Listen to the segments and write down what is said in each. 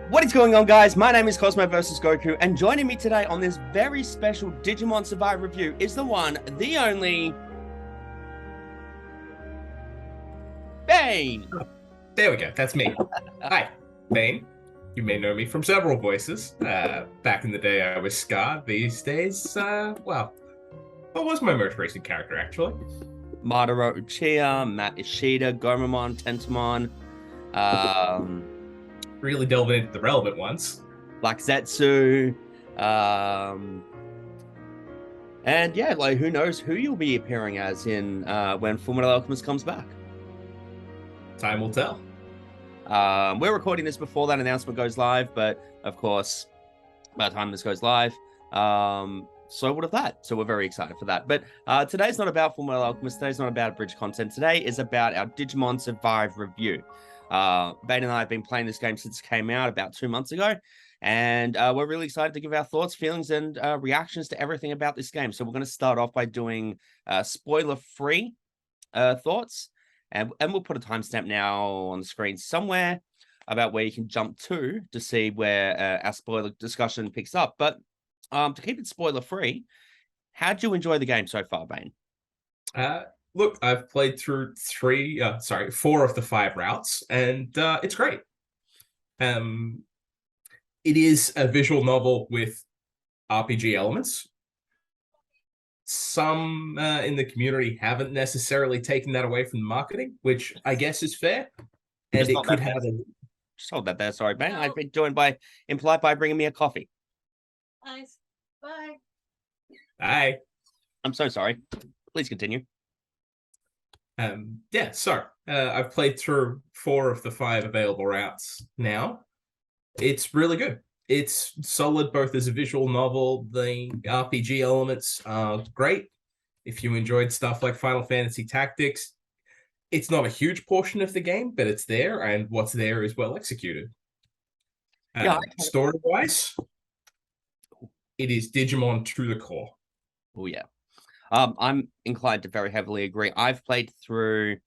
What is going on, guys? My name is cosmovsgoku, and joining me today on this very special Digimon Survive review is the one, the only, Bane. Oh, there we go. That's me. Hi, Bane. You may know me from several voices. Back in the day, I was Scar. These days, what was my most recent character, actually? Madara Uchiha, Matt Ishida, Gomamon, Tentamon, Really delving into the relevant ones. Black Zetsu, and yeah, like who knows who you'll be appearing as in when Fullmetal Alchemist comes back. Time will tell. We're recording this before that announcement goes live, but of course, by the time this goes live, so would have that. So we're very excited for that. But today's not about Fullmetal Alchemist. Today's not about bridge content. Today is about our Digimon Survive review. Bane and I have been playing this game since it came out about 2 months ago, and we're really excited to give our thoughts, feelings, and reactions to everything about this game. So we're going to start off by doing spoiler-free thoughts, and we'll put a timestamp now on the screen somewhere about where you can jump to see where our spoiler discussion picks up. But to keep it spoiler-free, how'd you enjoy the game so far, Bane? Look, I've played through 4 of the 5 routes, and it's great. It is a visual novel with RPG elements. Some in the community haven't necessarily taken that away from the marketing, which I guess is fair. And it could have a... Just hold that there. Sorry, Bane. No. I've been joined by impolite by bringing me a coffee. Nice. Bye. Bye. I'm so sorry. Please continue. I've played through 4 of the 5 available routes now. It's really good. It's solid both as a visual novel. The RPG elements are great. If you enjoyed stuff like Final Fantasy Tactics, it's not a huge portion of the game, but it's there, and what's there is well executed. Story-wise, it is Digimon to the core. Oh, yeah. I'm inclined to very heavily agree. I've played through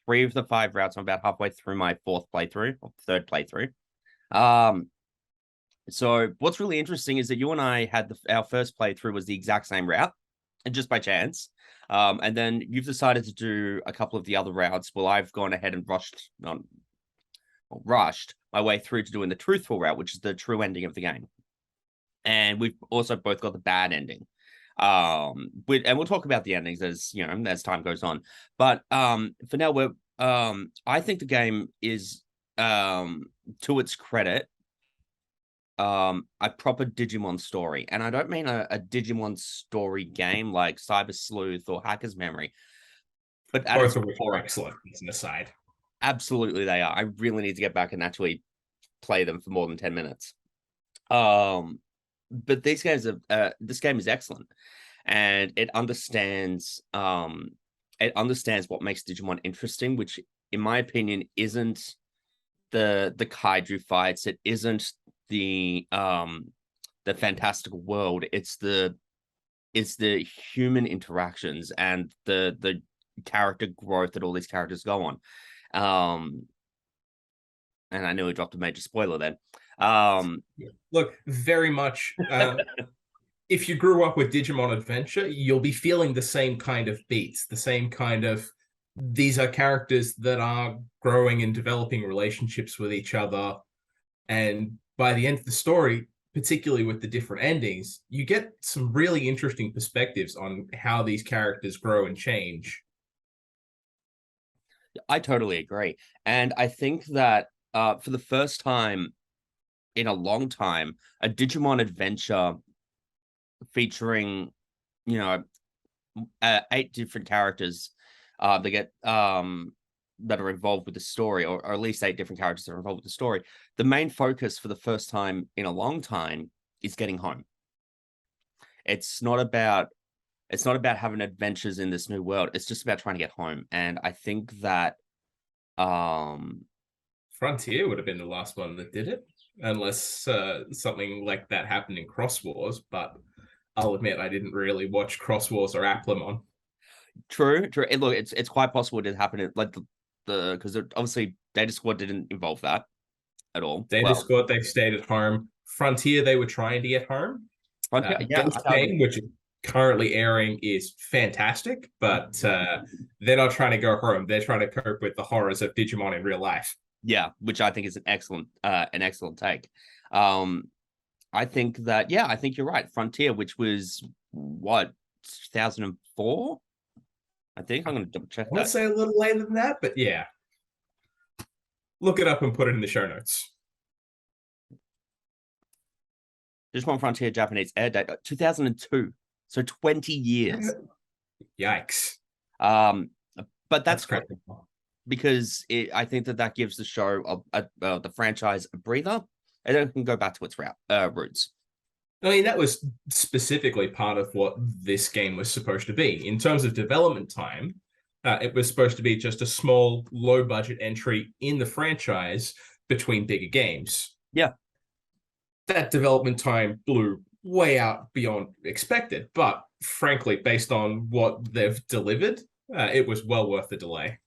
3 of the 5 routes. I'm about halfway through my 4th playthrough, or 3rd playthrough. So what's really interesting is that you and I had our first playthrough was the exact same route, and just by chance. And then you've decided to do a couple of the other routes. Well, I've gone ahead and rushed my way through to doing the truthful route, which is the true ending of the game. And we've also both got the bad ending. And we'll talk about the endings as as time goes on. But for now, I think the game is to its credit a proper Digimon story, and I don't mean a Digimon story game like Cyber Sleuth or Hacker's Memory, but both of which are excellent as an aside. Absolutely, they are. I really need to get back and actually play them for more than 10 minutes. But these games are this game is excellent, and it understands what makes Digimon interesting, which in my opinion isn't the kaiju fights, it isn't the fantastical world, it's the human interactions and the character growth that all these characters go on. And I knew we dropped a major spoiler then. Look, very much if you grew up with Digimon Adventure, you'll be feeling the same kind of beats, the same kind of, these are characters that are growing and developing relationships with each other. And by the end of the story, particularly with the different endings, you get some really interesting perspectives on how these characters grow and change. I totally agree. And I think that for the first time in a long time, a Digimon adventure featuring, 8 different characters that are involved with the story, or at least 8 different characters that are involved with the story. The main focus for the first time in a long time is getting home. It's not about having adventures in this new world. It's just about trying to get home. And I think that Frontier would have been the last one that did it, unless something like that happened in Cross Wars, but I'll admit I didn't really watch Cross Wars or Applemon. True. Look, it's quite possible it did happen in, like because obviously Data Squad didn't involve that. at all. Data Well, Squad, they've stayed at home. Frontier, they were trying to get home. Frontier, Ghost Game, which is currently airing, is fantastic, but they're not trying to go home. They're trying to cope with the horrors of Digimon in real life. Yeah, which I think is an excellent take. I think that, yeah, I think you're right. Frontier, which was what, 2004? I think I'm going to double check I would that. say a little later than that, but yeah. Look it up and put it in the show notes. Digimon Frontier Japanese air date 2002, so 20 years. Yikes! But that's great crazy. because I think that gives the show the franchise a breather, and it can go back to its roots. I mean, that was specifically part of what this game was supposed to be. In terms of development time, it was supposed to be just a small, low-budget entry in the franchise between bigger games. Yeah. That development time blew way out beyond expected, but frankly, based on what they've delivered, it was well worth the delay.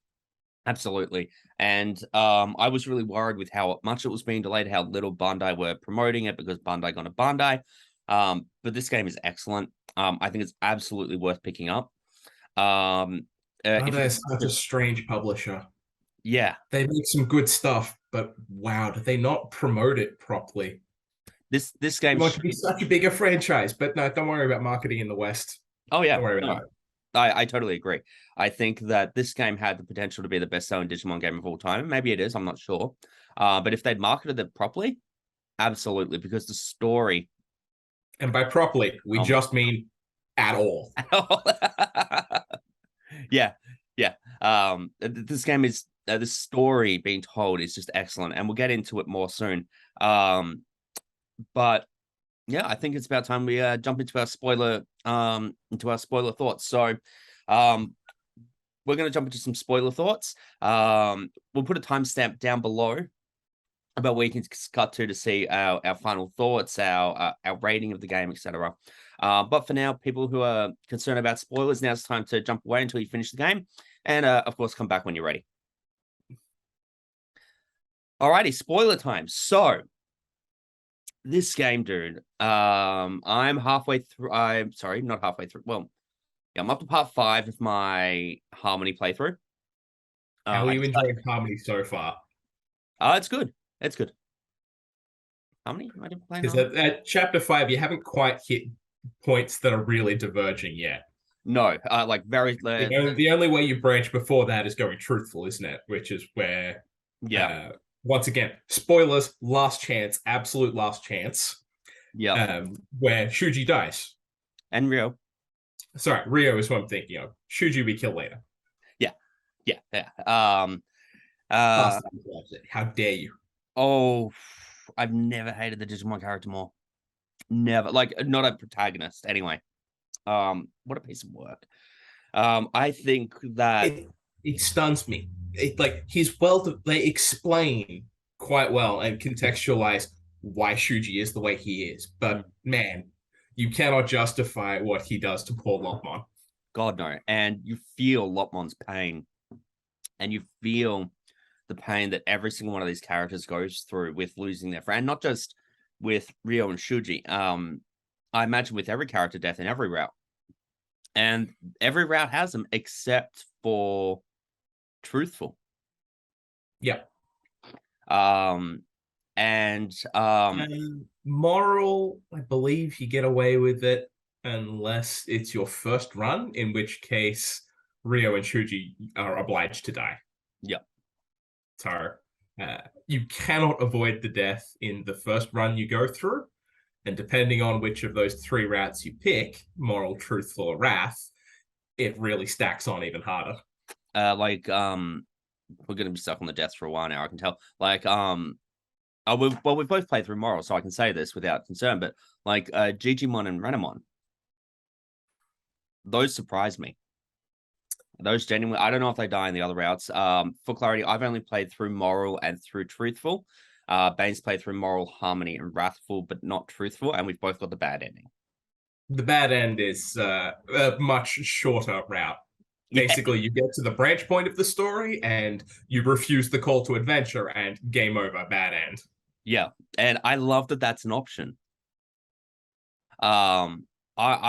Absolutely. And I was really worried with how much it was being delayed, how little Bandai were promoting it because Bandai gone to Bandai. But this game is excellent. I think it's absolutely worth picking up. Bandai is such a strange publisher. Yeah. They make some good stuff, but wow, did they not promote it properly? This game should be such a bigger franchise, but no, don't worry about marketing in the West. Oh yeah, don't worry about that. I totally agree. I think that this game had the potential to be the best-selling Digimon game of all time. Maybe it is, I'm not sure. But if they'd marketed it properly, absolutely, because the story. And by properly, we just mean at all. Yeah. This game is the story being told is just excellent, and we'll get into it more soon. But yeah, I think it's about time we jump into our spoiler thoughts. So we're going to jump into some spoiler thoughts. We'll put a timestamp down below about where you can cut to see our final thoughts, our rating of the game, etc. But for now, people who are concerned about spoilers, now it's time to jump away until you finish the game, and of course, come back when you're ready. Alrighty, spoiler time. So this game, dude, I'm halfway through. I'm sorry, not halfway through. Well, yeah, I'm up to part 5 of my Harmony playthrough. How are you enjoying Harmony so far? It's good. It's good. Harmony? I didn't play Because at chapter 5, you haven't quite hit points that are really diverging yet. No, like very. The only way you branch before that is going truthful, isn't it? Which is where, yeah. Once again, spoilers, last chance, absolute last chance. Yeah. Where Shuji dies. And Rio. Sorry, Rio is what I'm thinking of. Shuji we kill later. Yeah. How dare you? Oh, I've never hated the Digimon character more. Never. Like, not a protagonist, anyway. What a piece of work. I think that it stuns me. They explain quite well and contextualize why Shuji is the way he is. But man, you cannot justify what he does to poor Lopmon. God, no. And you feel Lopmon's pain. And you feel the pain that every single one of these characters goes through with losing their friend. Not just with Rio and Shuji. I imagine with every character death in every route. And every route has them except for Truthful. Yep. And Moral, I believe you get away with it unless it's your first run, in which case Rio and Shuji are obliged to die. Yep. So you cannot avoid the death in the first run you go through. And depending on which of those 3 routes you pick, Moral, Truthful, or Wrath, it really stacks on even harder. We're gonna be stuck on the deaths for a while now, I can tell. Like, we've both played through Moral, so I can say this without concern, but like Digimon and Renamon, those surprised me. Those genuinely, I don't know if they die in the other routes. For clarity, I've only played through Moral and through Truthful. Bane's played through Moral, Harmony, and Wrathful, but not Truthful, and we've both got the bad ending. The bad end is a much shorter route. Basically, you get to the branch point of the story, and you refuse the call to adventure, and game over, bad end. Yeah, and I love that that's an option. I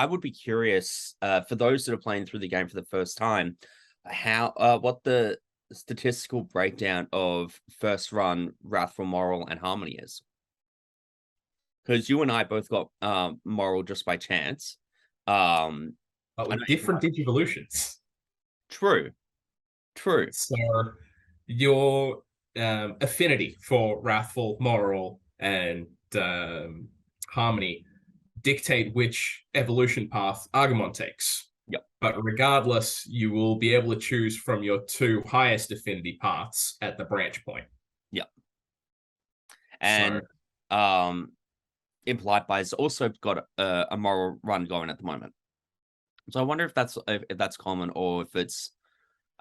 would be curious for those that are playing through the game for the first time, how what the statistical breakdown of first run, Wrathful, Moral, and Harmony is. Because you and I both got Moral just by chance. But I know with different Digivolutions. True. So your affinity for Wrathful, Moral, and Harmony dictate which evolution path Agumon takes. Yep. But regardless, you will be able to choose from your two highest affinity paths at the branch point. Yep. And Impolite Buy's also got a Moral run going at the moment. So I wonder if that's common, or if it's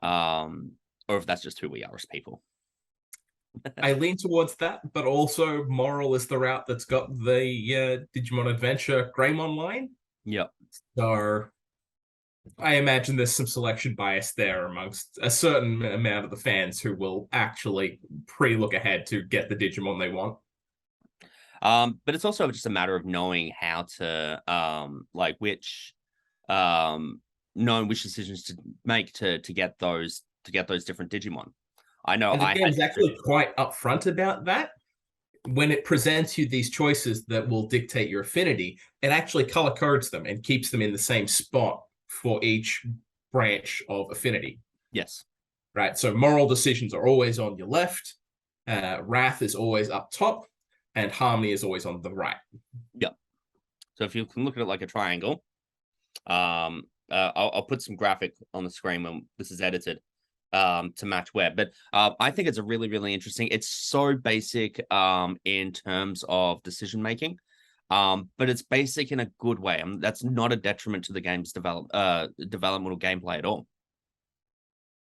or if that's just who we are as people. I lean towards that, but also Moral is the route that's got the Digimon Adventure Greymon line. Yep. So I imagine there's some selection bias there amongst a certain amount of the fans who will actually pre-look ahead to get the Digimon they want. But it's also just a matter of knowing how to knowing which decisions to make to get those different Digimon. I know and the game's actually quite upfront about that. When it presents you these choices that will dictate your affinity, it actually color codes them and keeps them in the same spot for each branch of affinity. Yes. Right. So moral decisions are always on your left. Wrath is always up top, and Harmony is always on the right. Yep. So if you can look at it like a triangle, I'll put some graphic on the screen when this is edited to match where. But I think it's a really, really interesting. It's so basic in terms of decision making, but it's basic in a good way. That's not a detriment to the game's developmental gameplay at all.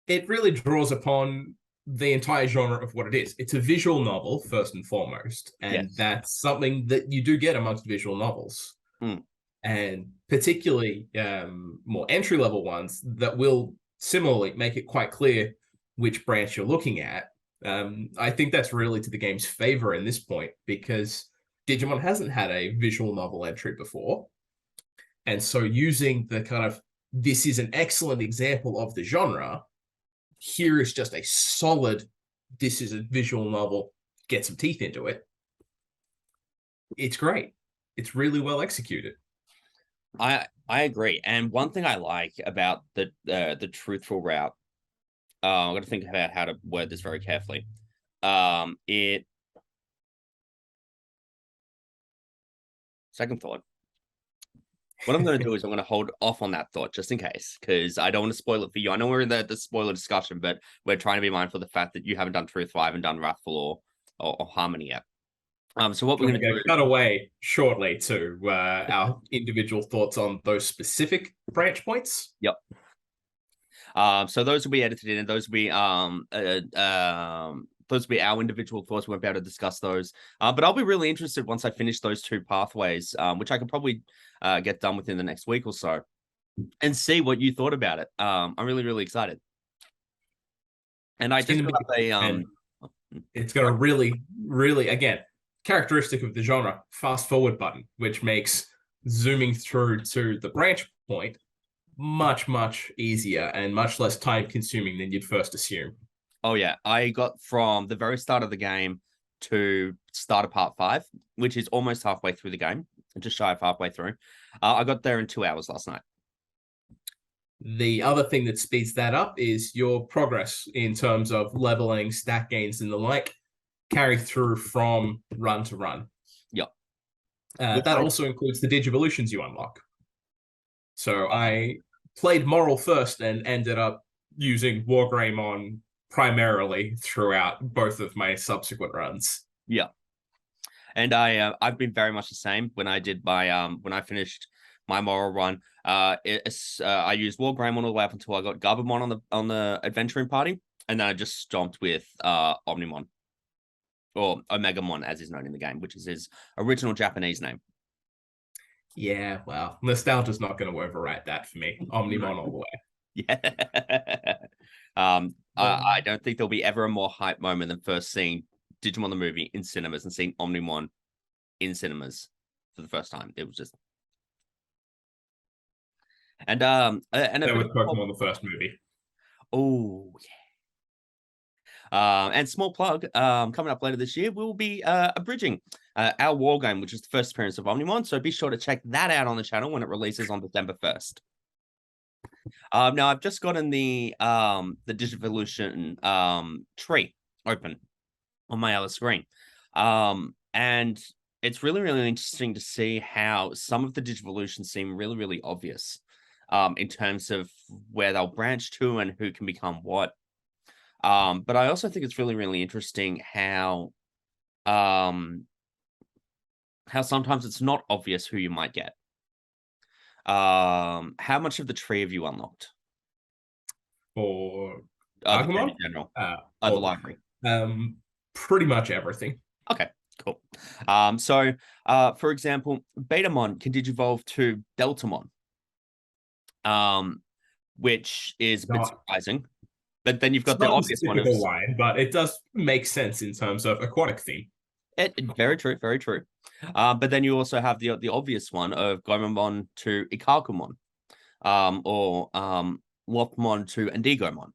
It really draws upon the entire genre of what it is. It's a visual novel, first and foremost, and Yes. that's something that you do get amongst visual novels. And particularly more entry-level ones that will similarly make it quite clear which branch you're looking at. I think that's really to the game's favor in this point, because Digimon hasn't had a visual novel entry before. And so using the kind of, this is an excellent example of the genre, here is just a solid, this is a visual novel, get some teeth into it. It's great. It's really well executed. I agree. And one thing I like about the truthful route, I'm going to think about how to word this very carefully. Second thought. What I'm going to do is I'm going to hold off on that thought just in case, because I don't want to spoil it for you. I know we're in the spoiler discussion, but we're trying to be mindful of the fact that you haven't done Truthful, I haven't done Wrathful or Harmony yet. So what we're going to do, cut away shortly to our individual thoughts on those specific branch points. Yep. So those will be edited in, and those will be our individual thoughts. We won't be able to discuss those. But I'll be really interested once I finish those two pathways, which I can probably get done within the next week or so, and see what you thought about it. I'm really, really excited. And I just feel like it's got a really, really, again, characteristic of the genre, fast forward button, which makes zooming through to the branch point much, much easier and much less time consuming than you'd first assume. Oh yeah, I got from the very start of the game to start of part 5, which is almost halfway through the game, just shy of halfway through. I got there in 2 hours last night. The other thing that speeds that up is your progress in terms of leveling, stat gains, and the like, carry through from run to run. Yep. That also includes the Digivolutions you unlock. So I played Moral first and ended up using Wargreymon primarily throughout both of my subsequent runs. Yeah. And I've been very much the same. When I did my when I finished my Moral run, I used Wargreymon all the way up until I got Garbamon on the adventuring party, and then I just stomped with Omnimon, or Omegamon as is known in the game, which is his original Japanese name. Yeah, well, nostalgia's not going to overwrite that for me. Omnimon all the way. Yeah. I don't think there'll be ever a more hype moment than first seeing Digimon the movie in cinemas and seen Omnimon in cinemas for the first time. It was just and a That was bit Pokemon the first movie. oh and small plug, coming up later this year, we'll be abridging our war game, which is the first appearance of Omnimon. So be sure to check that out on the channel when it releases on December 1st. Now I've just gotten the Digivolution tree open on my other screen. And it's really, really interesting to see how some of the Digivolutions seem really, really obvious in terms of where they'll branch to and who can become what. But I also think it's really, really interesting how sometimes it's not obvious who you might get. How much of the tree have you unlocked? For The game Agumon? in general. The Well, library. pretty much everything. Okay, cool. So for example, Betamon can digivolve to Deltamon. Which is a bit surprising. But then you've got the obvious one of line, but it does make sense in terms of aquatic theme. Very true, very true. But then you also have the obvious one of Gomamon to Ikakumon, or Lothmon to Indigomon.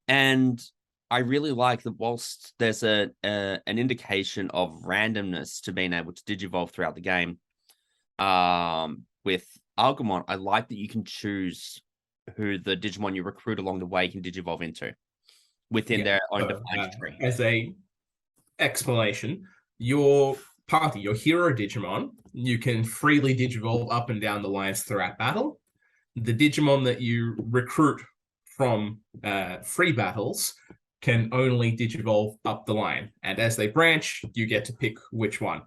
And I really like that whilst there's an indication of randomness to being able to digivolve throughout the game, with Agumon, I like that you can choose who the Digimon you recruit along the way can digivolve into within their own defined tree. As a explanation, your party, your hero Digimon, you can freely digivolve up and down the lines throughout battle. The Digimon that you recruit from free battles can only digivolve up the line. And as they branch, you get to pick which one.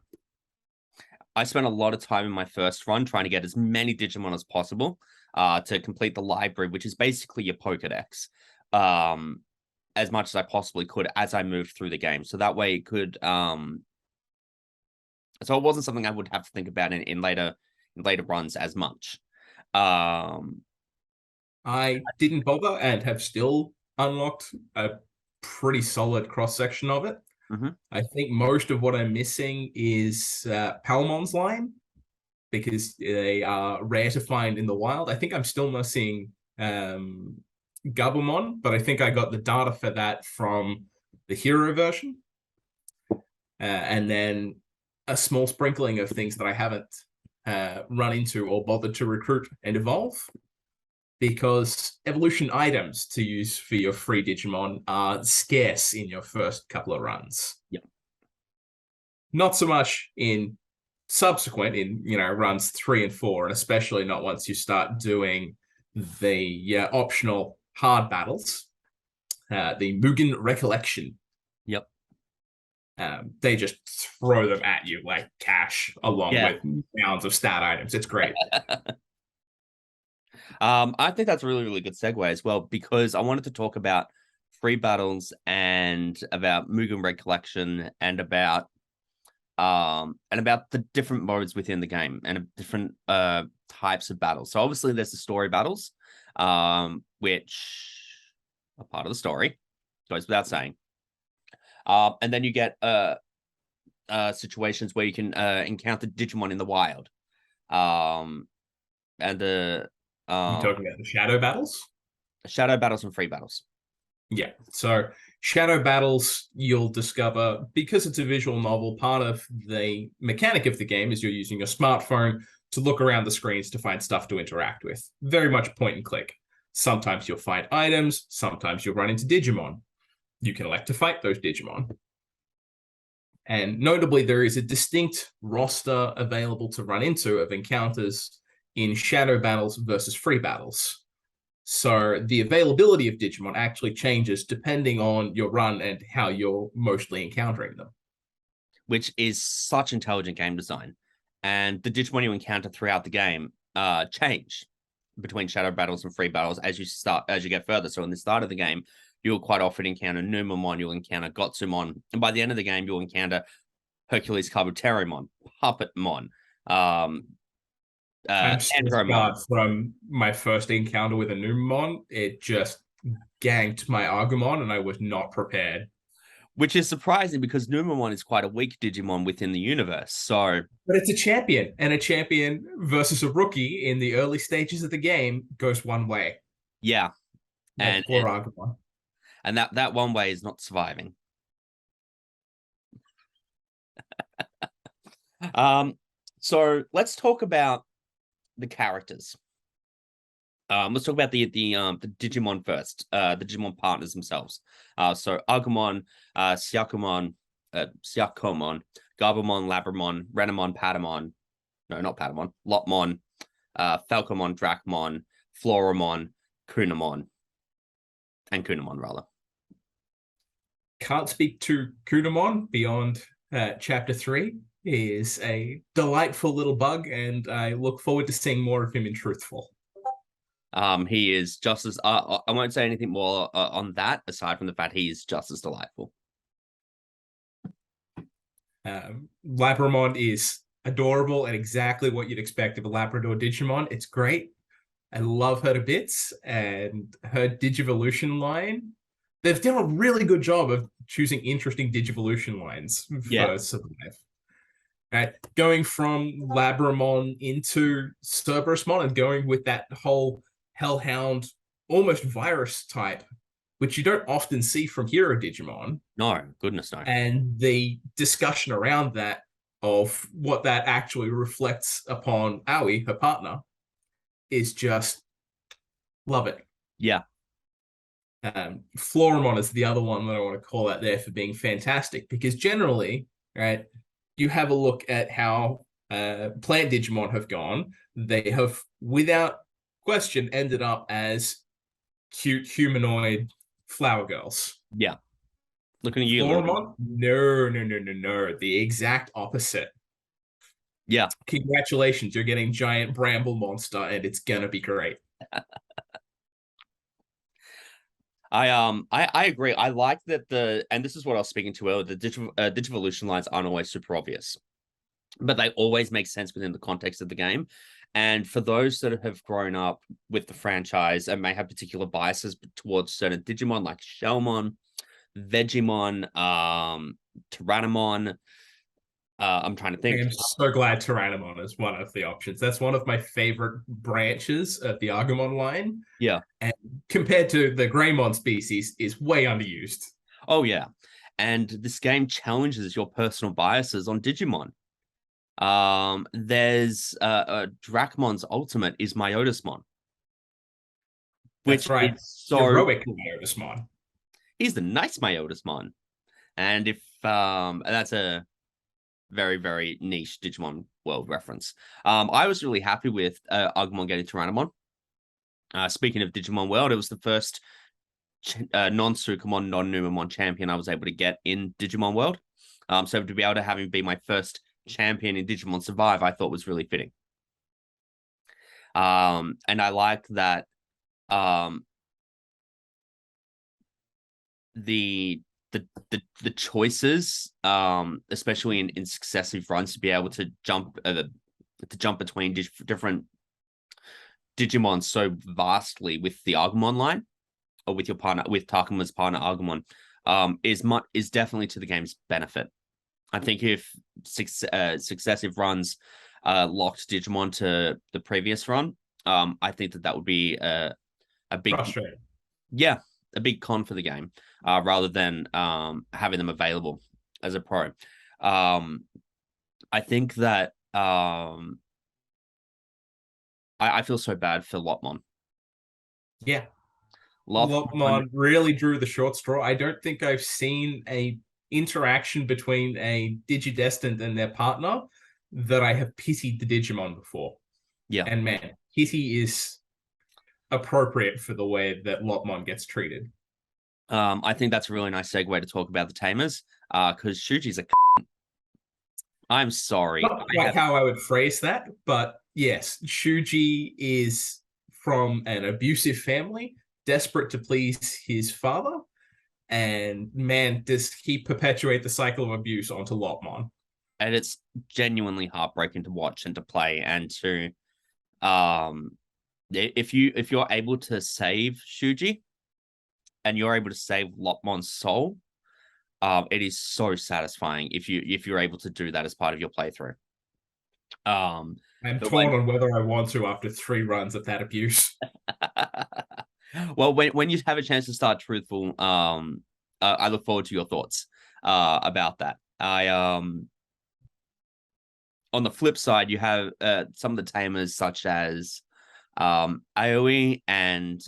I spent a lot of time in my first run trying to get as many Digimon as possible to complete the library, which is basically your Pokedex, as much as I possibly could as I moved through the game. So that way it could... so it wasn't something I would have to think about in later runs as much. I didn't bother and have still unlocked a pretty solid cross-section of it. Mm-hmm. I think most of what I'm missing is Palamon's line, because they are rare to find in the wild. I think I'm still missing Gabumon, but I think I got the data for that from the hero version. And then a small sprinkling of things that I haven't run into or bothered to recruit and evolve, because evolution items to use for your free Digimon are scarce in your first couple of runs. Yep. Not so much in subsequent, in runs 3 and 4, and especially not once you start doing the optional hard battles, the Mugen Recollection. Yep. They just throw them at you like cash, along with mounds of stat items. It's great. I think that's a really, really good segue as well, because I wanted to talk about free battles and about Mugen Recollection and about the different modes within the game and different types of battles. So obviously there's the story battles, which are part of the story, goes without saying. And then you get situations where you can encounter Digimon in the wild. And the You talking about the shadow battles? Shadow battles and free battles. Yeah. So shadow battles, you'll discover, because it's a visual novel, part of the mechanic of the game is you're using your smartphone to look around the screens to find stuff to interact with. Very much point and click. Sometimes you'll find items, sometimes you'll run into Digimon. You can elect to fight those Digimon. And notably, there is a distinct roster available to run into of encounters in shadow battles versus free battles. So the availability of Digimon actually changes depending on your run and how you're mostly encountering them. Which is such intelligent game design. And the Digimon you encounter throughout the game change between shadow battles and free battles as you get further. So in the start of the game, you'll quite often encounter Numamon, you'll encounter Gotsumon, and by the end of the game, you'll encounter Hercules Kabuterimon, Puppetmon, I'm scarred from my first encounter with a Numamon. It just ganked my Agumon, and I was not prepared. which is surprising because Numemon is quite a weak Digimon within the universe. So, but it's a champion, and a champion versus a rookie in the early stages of the game goes one way. yeah, and Poor Agumon. and that one way is not surviving. So let's talk about the characters. Let's talk about the Digimon first. The Digimon partners themselves. So Agumon, Syakomon, Gabumon, Labramon, Renamon, Patamon. No, not Patamon. Lopmon, Falcomon, Dracmon, Floramon, Kunamon, and Kunamon rather. Can't speak to Kunamon beyond chapter 3. He is a delightful little bug, and I look forward to seeing more of him in Truthful. He is just as I won't say anything more on that aside from the fact he is just as delightful. Labramon is adorable and exactly what you'd expect of a Labrador Digimon. It's great. I love her to bits, and her Digivolution line. They've done a really good job of choosing interesting Digivolution lines for Survive. Going from Labramon into Cerberusmon and going with that whole Hellhound, almost virus type, which you don't often see from Hero Digimon. No, goodness no. And the discussion around that of what that actually reflects upon Aoi, her partner, is just love it. Yeah. Floramon is the other one that I want to call out there for being fantastic, because generally, right, you have a look at how plant Digimon have gone. They have, without question, ended up as cute humanoid flower girls. Yeah. Looking at you, Floramon? No. The exact opposite. Yeah. Congratulations, you're getting giant bramble monster, and it's gonna be great. I agree. I like that and this is what I was speaking to earlier, the Digivolution lines aren't always super obvious, but they always make sense within the context of the game. And for those that have grown up with the franchise and may have particular biases towards certain Digimon like Shellmon, Vegemon, Tyrannomon, I'm trying to think. I am so glad Tyrannomon is one of the options. That's one of my favorite branches of the Agumon line. Yeah. And compared to the Greymon species, is way underused. Oh, yeah. And this game challenges your personal biases on Digimon. There's Dracmon's ultimate is Myotismon. That's right. Is so heroic Myotismon. He's the nice Myotismon. And if and that's a very, very niche Digimon world reference. I was really happy with Agumon getting Tyrannomon. Speaking of Digimon World, it was the first non-Sukamon, non-Numemon champion I was able to get in Digimon World. So to be able to have him be my first champion in Digimon Survive, I thought was really fitting. And I like that the choices, especially in successive runs, to be able to jump between different Digimon so vastly with the Agumon line, or with your partner, with Takuma's partner Agumon, is definitely to the game's benefit. I think if successive runs locked Digimon to the previous run, I think that would be a big frustrating. Yeah, a big con for the game, rather than having them available as a pro. I think that I feel so bad for Lopmon. Yeah. Lopmon really drew the short straw. I don't think I've seen a interaction between a Digidestined and their partner that I have pitied the Digimon before. Yeah. And man, pity is appropriate for the way that Lopmon gets treated. I think that's a really nice segue to talk about the Tamers, because Shuji's a I'm sorry. Not quite how I would phrase that, but yes, Shuji is from an abusive family, desperate to please his father, and man, does he perpetuate the cycle of abuse onto Lopmon. And it's genuinely heartbreaking to watch and to play, and to if you're able to save Shuji and you're able to save Lopmon's soul, it is so satisfying if you're able to do that as part of your playthrough. I'm but torn on whether I want to after 3 runs of that abuse. Well, when you have a chance to start Truthful, I look forward to your thoughts about that. On the flip side, you have some of the tamers such as Aoi and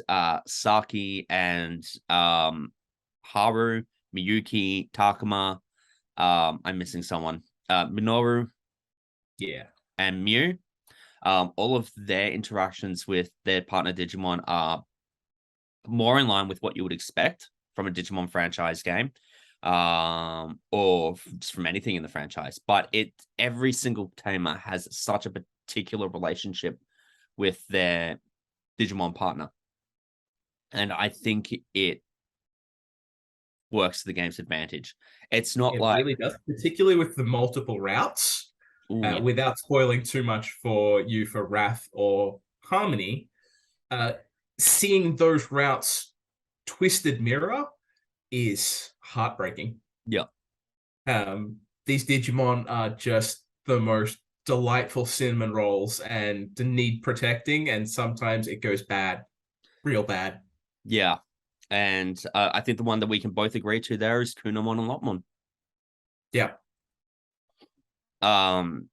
Saki and Haru, Miyuki, Takuma. I'm missing someone. Minoru. Yeah. And Mew. All of their interactions with their partner Digimon are more in line with what you would expect from a Digimon franchise game, or just from anything in the franchise. But every single tamer has such a particular relationship with their Digimon partner, and I think it works to the game's advantage. It's not It like really does, particularly with the multiple routes. yeah. Without spoiling too much for you for Wrath or Harmony, seeing those routes twisted mirror is heartbreaking. Yeah. These Digimon are just the most delightful cinnamon rolls and need protecting, and sometimes it goes bad, real bad. Yeah. And I think the one that we can both agree to there is Kunamon and Lopmon. Yeah. I've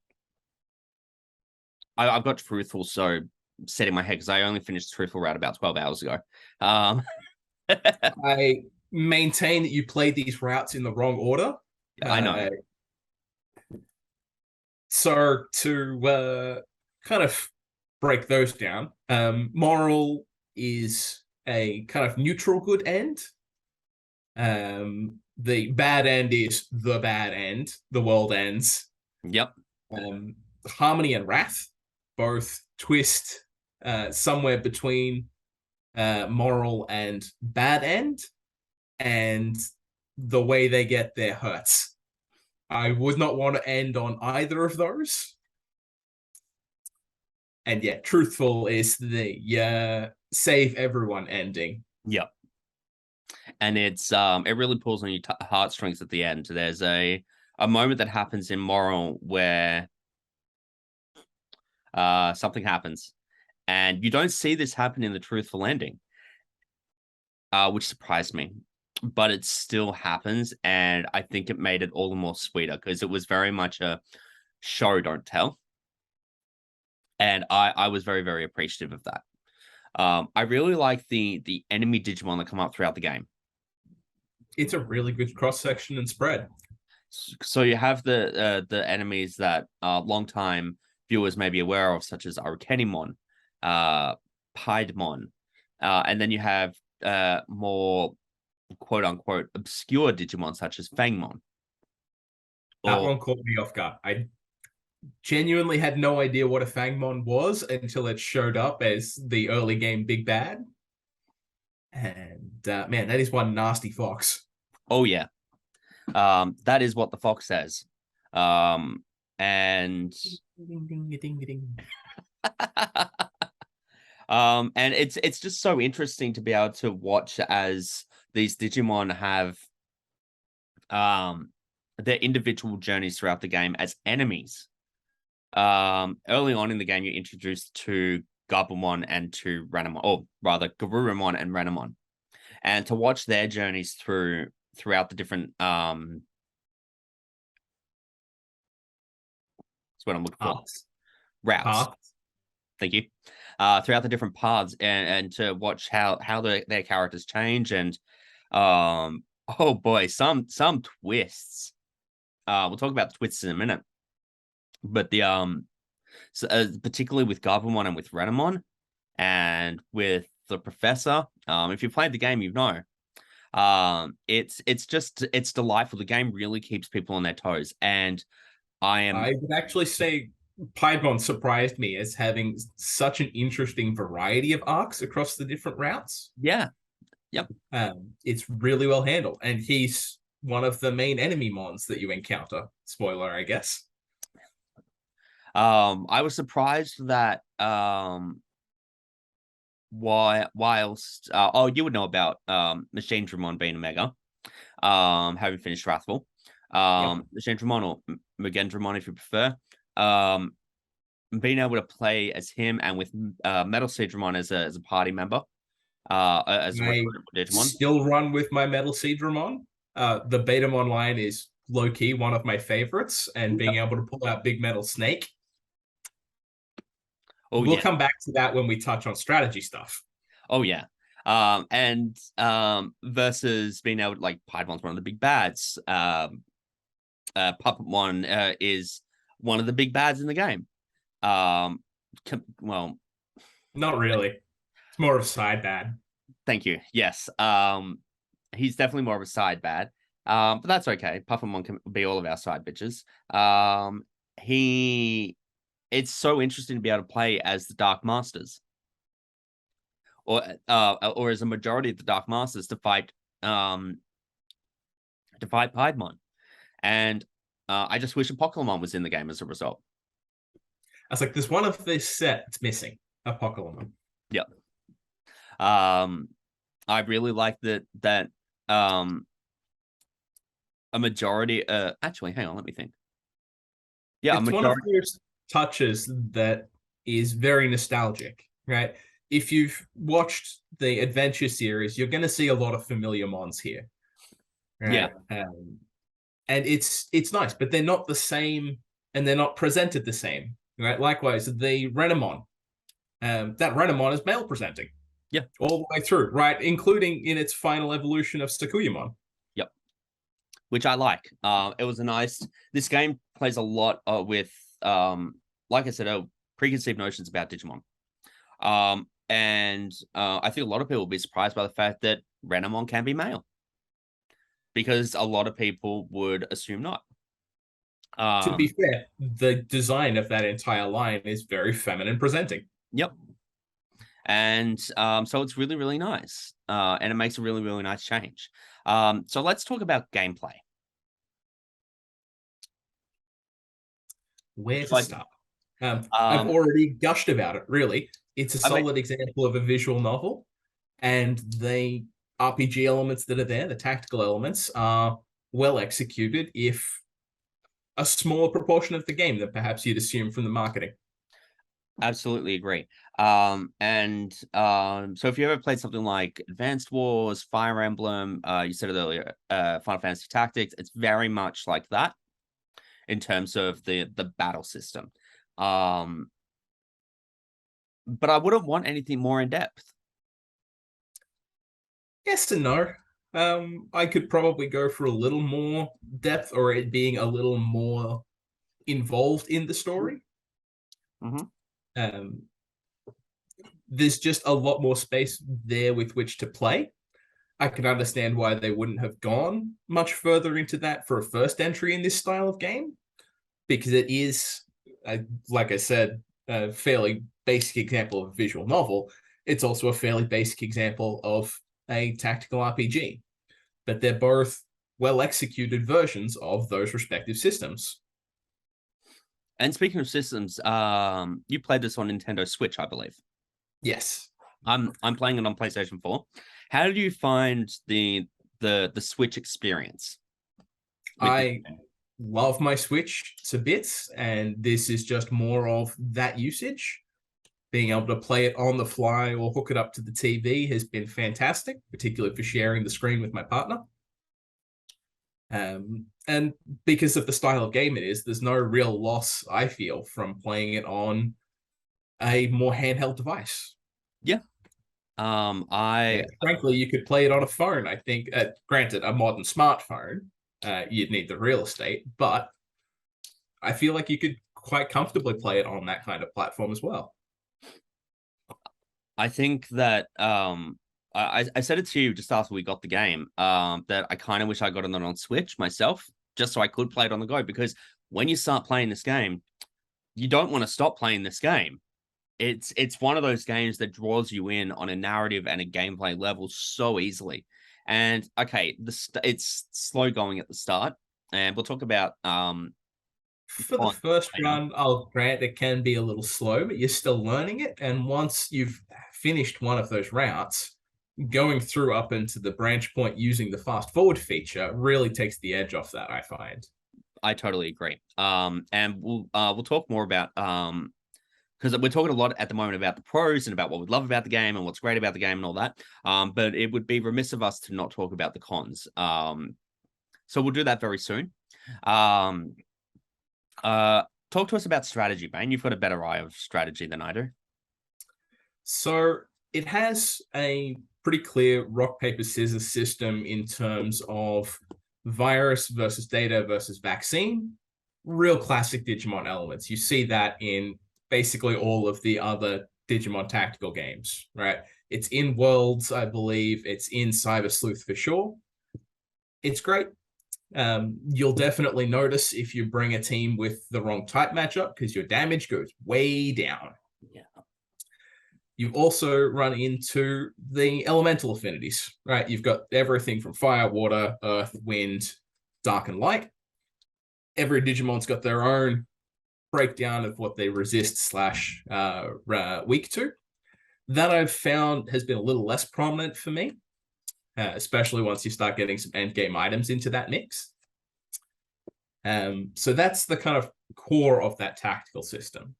got Truthful so set in my head because I only finished Truthful route about 12 hours ago. I maintain that you played these routes in the wrong order. I know. So to kind of break those down, moral is a kind of neutral good end. The bad end is the bad end. The world ends. Yep. Harmony and Wrath both twist somewhere between moral and bad end, and the way they get there hurts. I would not want to end on either of those. And yeah, Truthful is the save everyone ending. Yep. And it really pulls on your heartstrings at the end. There's a moment that happens in Moral where something happens, and you don't see this happen in the Truthful ending, which surprised me. But it still happens, and I think it made it all the more sweeter because it was very much a show, don't tell. And I was very, very appreciative of that. I really like the enemy Digimon that come up throughout the game. It's a really good cross-section and spread. So you have the enemies that long-time viewers may be aware of, such as Arukenimon, Piedmon, and then you have more quote-unquote obscure Digimon, such as Fangmon. That one caught me off guard. I genuinely had no idea what a Fangmon was until it showed up as the early game Big Bad. And man, that is one nasty fox. Oh, yeah. That is what the fox says. And Ding, ding, ding, ding. and it's just so interesting to be able to watch as these Digimon have their individual journeys throughout the game as enemies. Early on in the game, you're introduced to Gabumon and to Renamon, or rather Garurumon and Renamon. And to watch their journeys throughout the different that's what I'm looking for. Routes. Paths. Thank you. Throughout the different paths, and to watch how their characters change, and oh boy, some twists. We'll talk about the twists in a minute, but particularly with Gabumon and with Renamon, and with the Professor. If you played the game, you know. It's delightful. The game really keeps people on their toes, and I would actually say Piedmon surprised me as having such an interesting variety of arcs across the different routes. Yeah. Yep. It's really well handled, and he's one of the main enemy mons that you encounter. Spoiler, I guess. I was surprised that whilst you would know about Machine Dramon being a mega. having finished Wrathful. Yep. Gendramon or Mugendramon, if you prefer. Being able to play as him and with Metal Seedramon as a party member, as a I Digimon. still run with my Metal Seedramon. The Betamon line is low-key one of my favorites, and being able to pull out Big Metal Snake. Oh, we'll yeah. come back to that when we touch on strategy stuff. Oh, yeah. And versus being able to, like, Paimon's one of the big bads. Puppetmon is one of the big bads in the game. Well, not really. It's more of a side bad. Thank you. Yes. He's definitely more of a side bad. But that's okay. Puppetmon can be all of our side bitches. It's so interesting to be able to play as the Dark Masters, or as a majority of the Dark Masters to fight Piedmon. And I just wish a Pokemon was in the game as a result. I was like, there's one of this set that's missing, a Pokemon. Yep. I really like that a majority actually, hang on, let me think. Yeah, it's one of those touches that is very nostalgic, right? If you've watched the adventure series, you're going to see a lot of familiar mons here. Right? Yeah. And it's nice, but they're not the same, and they're not presented the same, right? Likewise, the Renamon, that Renamon is male presenting. Yeah. All the way through, right? Including in its final evolution of Sakuyamon. Yep. Which I like. It was a nice... This game plays a lot with, like I said, preconceived notions about Digimon. And I think a lot of people will be surprised by the fact that Renamon can be male. Because a lot of people would assume not. To be fair, the design of that entire line is very feminine presenting. Yep. And so it's really, really nice. And it makes a really, really nice change. So let's talk about gameplay. Where to start? I've already gushed about it, really. It's a solid example of a visual novel. And the RPG elements that are there, the tactical elements, are well executed, if a smaller proportion of the game than perhaps you'd assume from the marketing. Absolutely agree. So if you ever played something like Advanced Wars, Fire Emblem, you said it earlier, Final Fantasy Tactics, it's very much like that in terms of the battle system. But I wouldn't want anything more in depth. Yes and no. I could probably go for a little more depth, or it being a little more involved in the story. Mm-hmm. There's just a lot more space there with which to play. I can understand why they wouldn't have gone much further into that for a first entry in this style of game, because it is, like I said, a fairly basic example of a visual novel. It's also a fairly basic example of a tactical RPG, but they're both well-executed versions of those respective systems. And speaking of systems, you played this on Nintendo Switch, I believe. Yes. I'm playing it on PlayStation 4. How did you find the Switch experience? I love my Switch to bits, and this is just more of that usage. Being able to play it on the fly or hook it up to the TV has been fantastic, particularly for sharing the screen with my partner. And because of the style of game it is, there's no real loss, I feel, from playing it on a more handheld device. Yeah. Frankly, you could play it on a phone. I think, granted, a modern smartphone, you'd need the real estate, but I feel like you could quite comfortably play it on that kind of platform as well. I think that I said it to you just after we got the game, that I kind of wish I got it on Switch myself, just so I could play it on the go, because when you start playing this game, you don't want to stop playing this game. It's one of those games that draws you in on a narrative and a gameplay level so easily. And okay, it's slow going at the start, and we'll talk about for the first run, I'll grant it can be a little slow, but you're still learning it. And once you've finished one of those routes, going through up into the branch point using the fast forward feature really takes the edge off that, I find. I totally agree. And we'll talk more about because we're talking a lot at the moment about the pros and about what we love about the game and what's great about the game and all that. But it would be remiss of us to not talk about the cons. So we'll do that very soon. Talk to us about strategy, Bane. You've got a better eye of strategy than I do. So it has a pretty clear rock, paper, scissors system in terms of virus versus data versus vaccine. Real classic Digimon elements. You see that in basically all of the other Digimon tactical games, right? It's in Worlds, I believe. It's in Cyber Sleuth for sure. It's great. You'll definitely notice if you bring a team with the wrong type matchup because your damage goes way down. Yeah. You also run into the elemental affinities, right? You've got everything from fire, water, earth, wind, dark, and light. Every Digimon's got their own breakdown of what they resist / weak to. That I've found has been a little less prominent for me, especially once you start getting some endgame items into that mix. So that's the kind of core of that tactical system.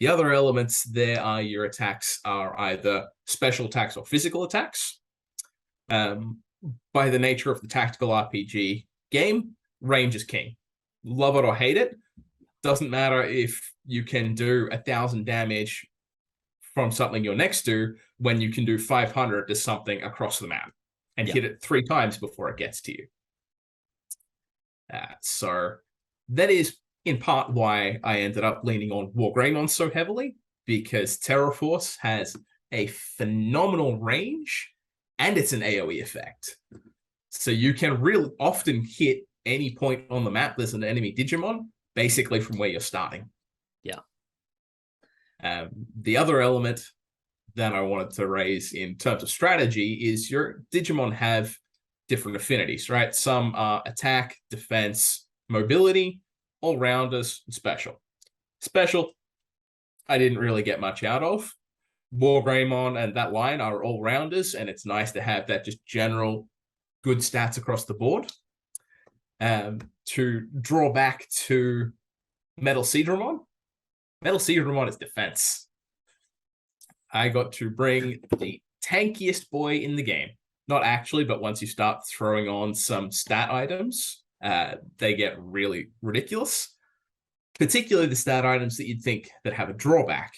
The other elements there are your attacks are either special attacks or physical attacks. By the nature of the tactical RPG game, range is king. Love it or hate it. Doesn't matter if you can do 1,000 damage from something you're next to when you can do 500 to something across the map and hit it 3 times before it gets to you. So that is in part why I ended up leaning on Wargreymon so heavily, because Terror Force has a phenomenal range and it's an AoE effect. So you can really often hit any point on the map there's an enemy Digimon, basically from where you're starting. Yeah. The other element that I wanted to raise in terms of strategy is your Digimon have different affinities, right? Some are attack, defense, mobility, all-rounders, and special. Special, I didn't really get much out of. Wargreymon and that line are all-rounders, and it's nice to have that just general good stats across the board. To draw back to Metal Seedramon, Metal Seedramon is defense. I got to bring the tankiest boy in the game. Not actually, but once you start throwing on some stat items, they get really ridiculous. Particularly the stat items that you'd think that have a drawback.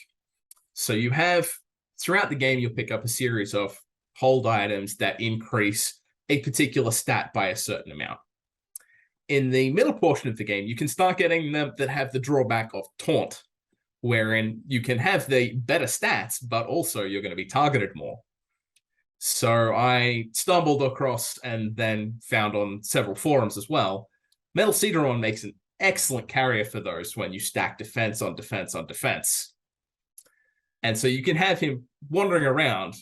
So you have, throughout the game, you'll pick up a series of hold items that increase a particular stat by a certain amount. In the middle portion of the game, you can start getting them that have the drawback of taunt, wherein you can have the better stats, but also you're going to be targeted more. So I stumbled across and then found on several forums as well, Metal Seedramon makes an excellent carrier for those when you stack defense on defense on defense. And so you can have him wandering around.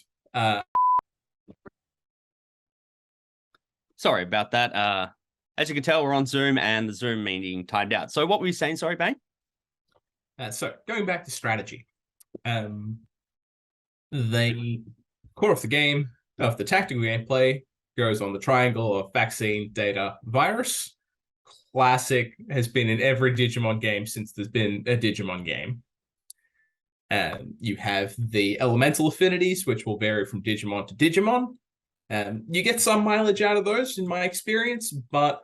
Sorry about that. As you can tell, we're on Zoom and the Zoom meeting timed out. So what were you saying? Sorry, Bane? So going back to strategy, the core of the game, of the tactical gameplay, goes on the triangle of vaccine, data, virus. Classic has been in every Digimon game since there's been a Digimon game. You have the elemental affinities, which will vary from Digimon to Digimon. You get some mileage out of those, in my experience, but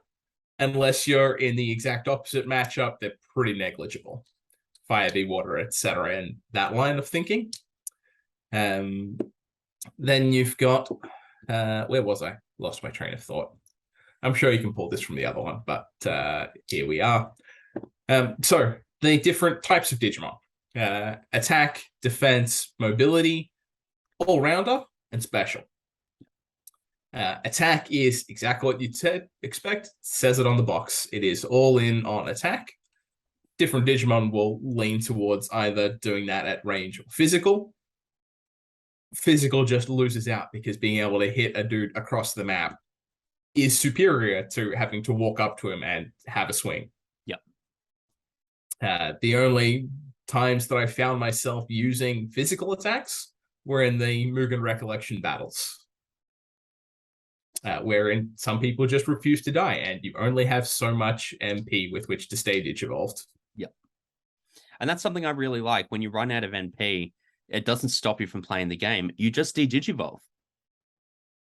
unless you're in the exact opposite matchup, they're pretty negligible. Fire v water, etc., and that line of thinking. Then you've got, where was I? Lost my train of thought. I'm sure you can pull this from the other one, but here we are. So the different types of Digimon. Attack, defense, mobility, all-rounder, and special. Attack is exactly what you'd expect. Says it on the box. It is all in on attack. Different Digimon will lean towards either doing that at range or physical. Physical just loses out because being able to hit a dude across the map is superior to having to walk up to him and have a swing. Yep. The only times that I found myself using physical attacks were in the Mugen Recollection battles. wherein some people just refuse to die, and you only have so much MP with which to stay digivolved. Yep. And that's something I really like. When you run out of NP, it doesn't stop you from playing the game. You just de-digivolve.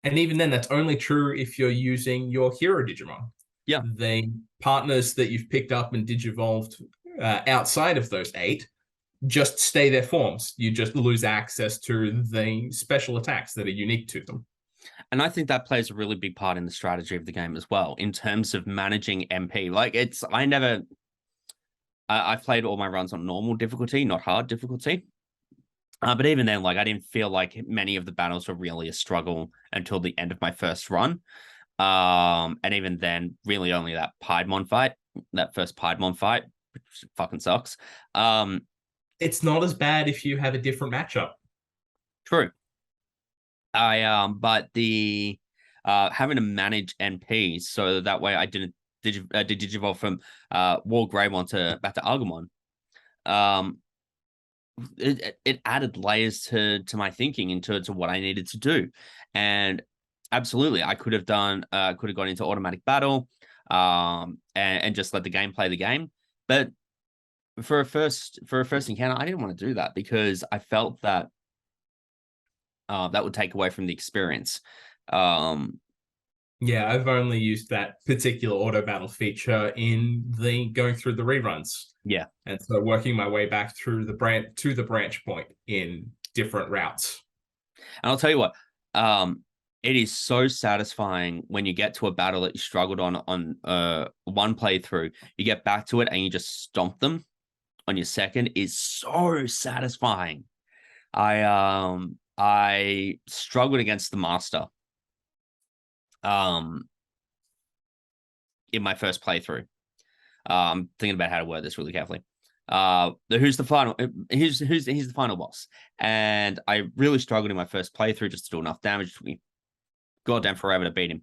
And even then, that's only true if you're using your hero Digimon. Yeah. The partners that you've picked up and digivolved outside of those 8 just stay their forms. You just lose access to the special attacks that are unique to them. And I think that plays a really big part in the strategy of the game as well, in terms of managing MP. Like, I've played all my runs on normal difficulty, not hard difficulty. But even then, like, I didn't feel like many of the battles were really a struggle until the end of my first run. And even then, really only that first Piedmon fight, which fucking sucks. It's not as bad if you have a different matchup. True. But the having to manage NP so that way I didn't digivolve from War Greymon back to Agumon. It added layers to my thinking into what I needed to do. And absolutely, I could have gone into automatic battle and just let the game play the game. But for a first encounter, I didn't want to do that because I felt that that would take away from the experience. Yeah, I've only used that particular auto battle feature in the going through the reruns. Yeah. And so working my way back through the branch point in different routes. And I'll tell you what, it is so satisfying when you get to a battle that you struggled on one playthrough, you get back to it and you just stomp them on your second. Is so satisfying. I struggled against the master in my first playthrough. I'm thinking about how to word this really carefully. He's the final boss, and I really struggled in my first playthrough just to do enough damage. It took me goddamn forever to beat him.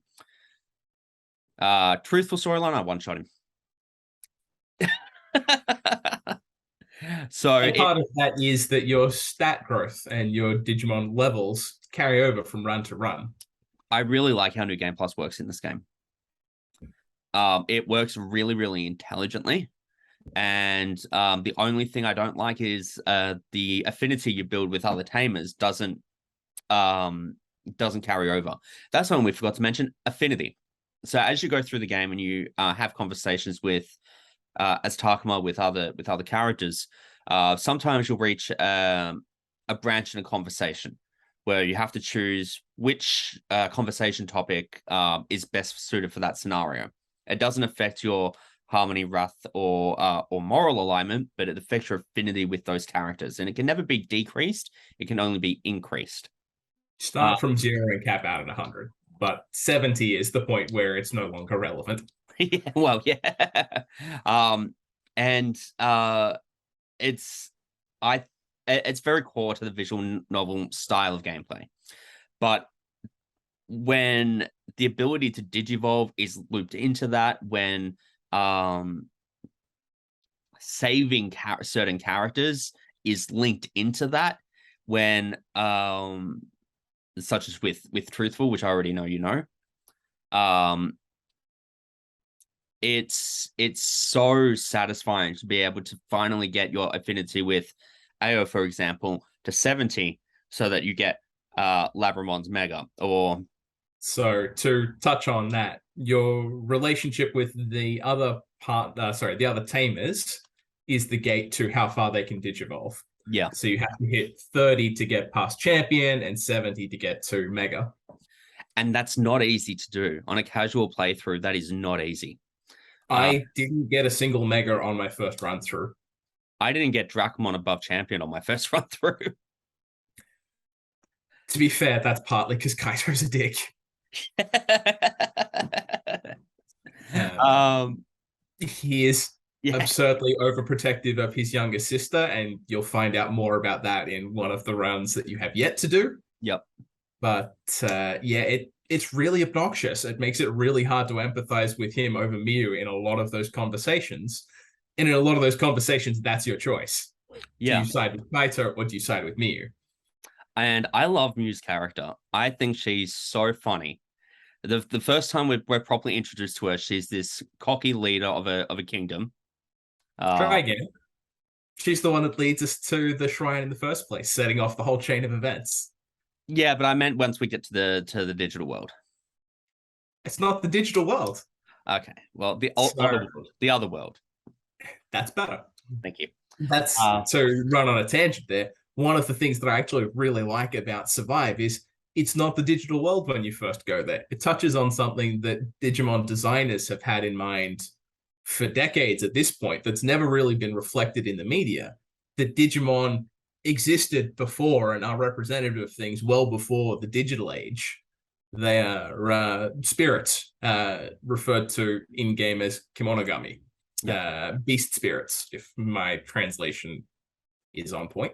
Truthful storyline, I one-shot him. So part of that is that your stat growth and your Digimon levels carry over from run to run. I really like how New Game Plus works in this game. It works really, really intelligently. And the only thing I don't like is the affinity you build with other tamers doesn't carry over. That's one we forgot to mention, affinity. So as you go through the game and you have conversations with as Takuma with other characters, sometimes you'll reach a branch in a conversation where you have to choose which conversation topic is best suited for that scenario. It doesn't affect your harmony, wrath, or moral alignment, but it affects your affinity with those characters, and it can never be decreased. It can only be increased. Start from 0 and cap out at 100, but 70 is the point where it's no longer relevant. Yeah, well, yeah. It's very core to the visual novel style of gameplay, but when the ability to digivolve is looped into that, when saving certain characters is linked into that, when such as with Truthful, which I already know it's so satisfying to be able to finally get your affinity with AO, for example, to 70, so that you get Labramon's Mega. Or so to touch on that, your relationship with the other the other tamers is the gate to how far they can digivolve. Yeah. So you have to hit 30 to get past champion and 70 to get to Mega. And that's not easy to do. On a casual playthrough, that is not easy. I didn't get a single Mega on my first run through. I didn't get Dracomon above champion on my first run through. To be fair, that's partly because Kaito's a dick. He is absurdly overprotective of his younger sister, and you'll find out more about that in one of the runs that you have yet to do. Yep. But it's really obnoxious. It makes it really hard to empathize with him over Miyu in a lot of those conversations. And in a lot of those conversations, that's your choice. Yeah. Do you side with Kaito or do you side with Miyu? And I love Miyu's character. I think she's so funny the first time we're properly introduced to her, she's this cocky leader of a kingdom. Try again. She's the one that leads us to the shrine in the first place, setting off the whole chain of events. Yeah, but I meant once we get to the digital world. It's not the digital world. Okay, well, the So- other world, the other world. That's better. Thank you. That's to run on a tangent there. One of the things that I actually really like about Survive is it's not the digital world when you first go there. It touches on something that Digimon designers have had in mind for decades at this point that's never really been reflected in the media. That Digimon existed before and are representative of things well before the digital age. They are spirits, referred to in-game as kimonogami. Beast spirits, if my translation is on point.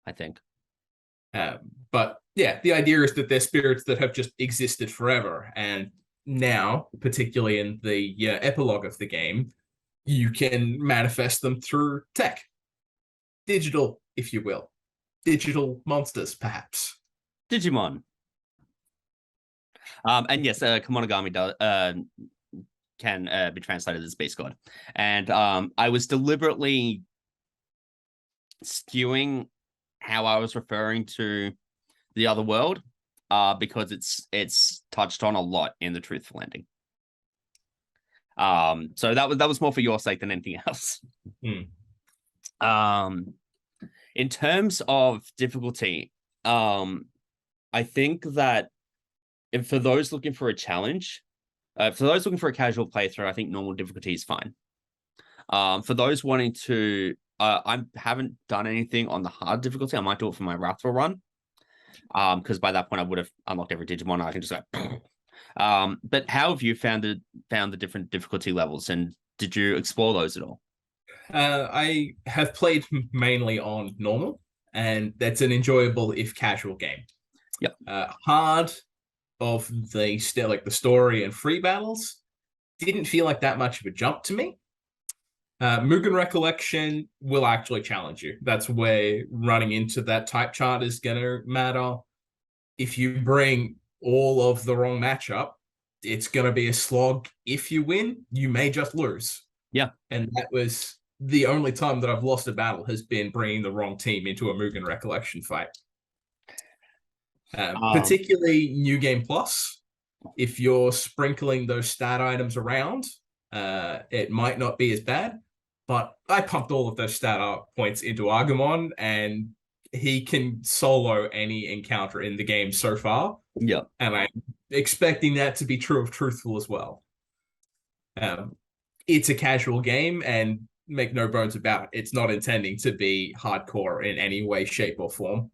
I think. But yeah, the idea is that they're spirits that have just existed forever. And now, particularly in the epilogue of the game, you can manifest them through tech. Digital, if you will. Digital monsters, perhaps. Digimon. And yes, Kemonogami can be translated as Beast God. And I was deliberately skewing how I was referring to the other world because it's touched on a lot in the Truthful Ending. So that was more for your sake than anything else. In terms of difficulty, I think that for those looking for a challenge, for those looking for a casual playthrough, I think normal difficulty is fine. For those wanting to, I haven't done anything on the hard difficulty. I might do it for my Wrathful run, because by that point I would have unlocked every Digimon. I can just go. But how have you found the different difficulty levels, and did you explore those at all? I have played mainly on normal, and that's an enjoyable if casual game. Yep. Hard of the the story and free battles didn't feel like that much of a jump to me. Mugen Recollection will actually challenge you. That's where running into that type chart is going to matter. If you bring all of the wrong matchup, it's going to be a slog. If you win, you may just lose. Yeah. And that was the only time that I've lost a battle has been bringing the wrong team into a Mugen Recollection fight. Particularly New Game Plus. If you're sprinkling those stat items around, it might not be as bad. But I pumped all of those stat points into Agumon, and he can solo any encounter in the game so far. Yeah. And I'm expecting that to be true of Truthful as well. It's a casual game, and make no bones about it, it's not intending to be hardcore in any way, shape, or form.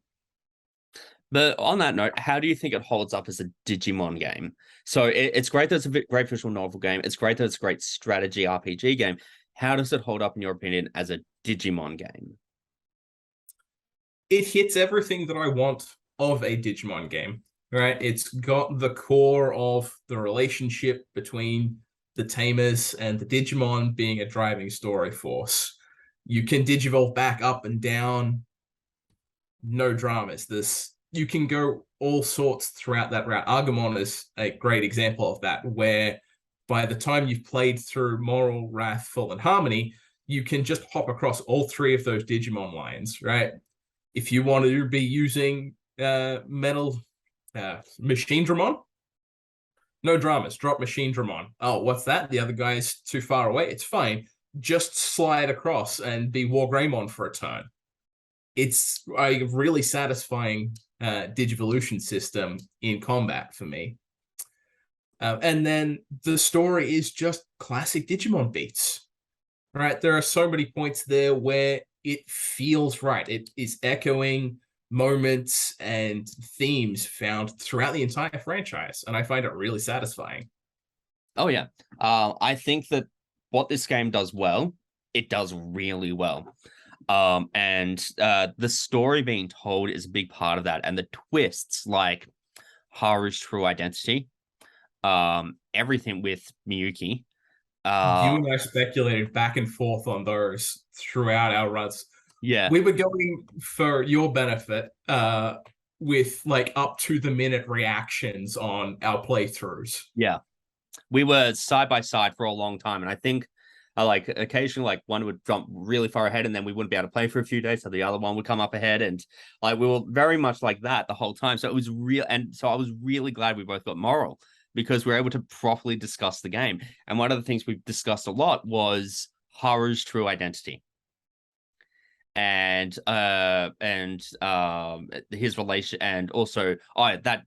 But on that note, how do you think it holds up as a Digimon game? So it's great that it's a great visual novel game. It's great that it's a great strategy RPG game. How does it hold up, in your opinion, as a Digimon game? It hits everything that I want of a Digimon game, right? It's got the core of the relationship between the tamers and the Digimon being a driving story force. You can Digivolve back up and down. No dramas. You can go all sorts throughout that route. Agumon is a great example of that, where by the time you've played through Moral, Wrathful, and Harmony, you can just hop across all three of those Digimon lines, right? If you want to be using Metal Machine Dramon, no dramas, drop Machine Dramon. Oh, what's that? The other guy's too far away. It's fine. Just slide across and be War Greymon for a turn. It's a really satisfying Digivolution system in combat for me. And then the story is just classic Digimon beats, right? There are so many points there where it feels right. It is echoing moments and themes found throughout the entire franchise, and I find it really satisfying. Oh, yeah. I think that what this game does well, it does really well. And the story being told is a big part of that, and the twists, like Haru's true identity, everything with Miyuki. You and I speculated back and forth on those throughout our runs. Yeah, we were going, for your benefit, with like up to the minute reactions on our playthroughs. Yeah, we were side by side for a long time, and I think like occasionally like one would jump really far ahead and then we wouldn't be able to play for a few days, so the other one would come up ahead, and like we were very much like that the whole time. So it was real, and so I was really glad we both got moral because we were able to properly discuss the game. And one of the things we've discussed a lot was Haru's true identity and his relation, and also that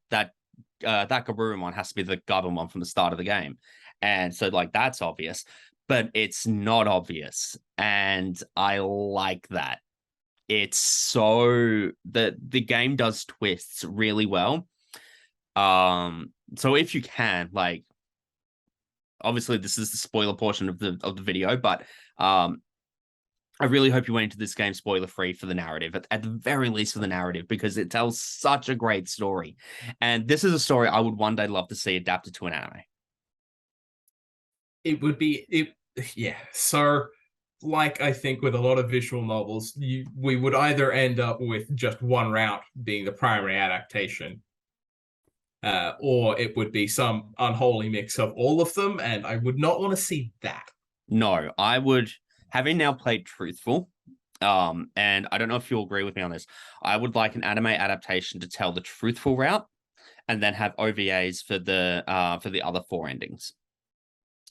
Garurumon has to be the Gabumon from the start of the game, and so like that's obvious, but it's not obvious, and I like that. It's so the game does twists really well. So if you can, like, obviously this is the spoiler portion of the video, but I really hope you went into this game spoiler free for the narrative, at the very least for the narrative, because it tells such a great story. And this is a story I would one day love to see adapted to an anime. It would be yeah. So like I think with a lot of visual novels, we would either end up with just one route being the primary adaptation, or it would be some unholy mix of all of them, and I would not want to see that. No, I would, having now played Truthful, and I don't know if you'll agree with me on this, I would like an anime adaptation to tell the Truthful route and then have OVAs for the other 4 endings.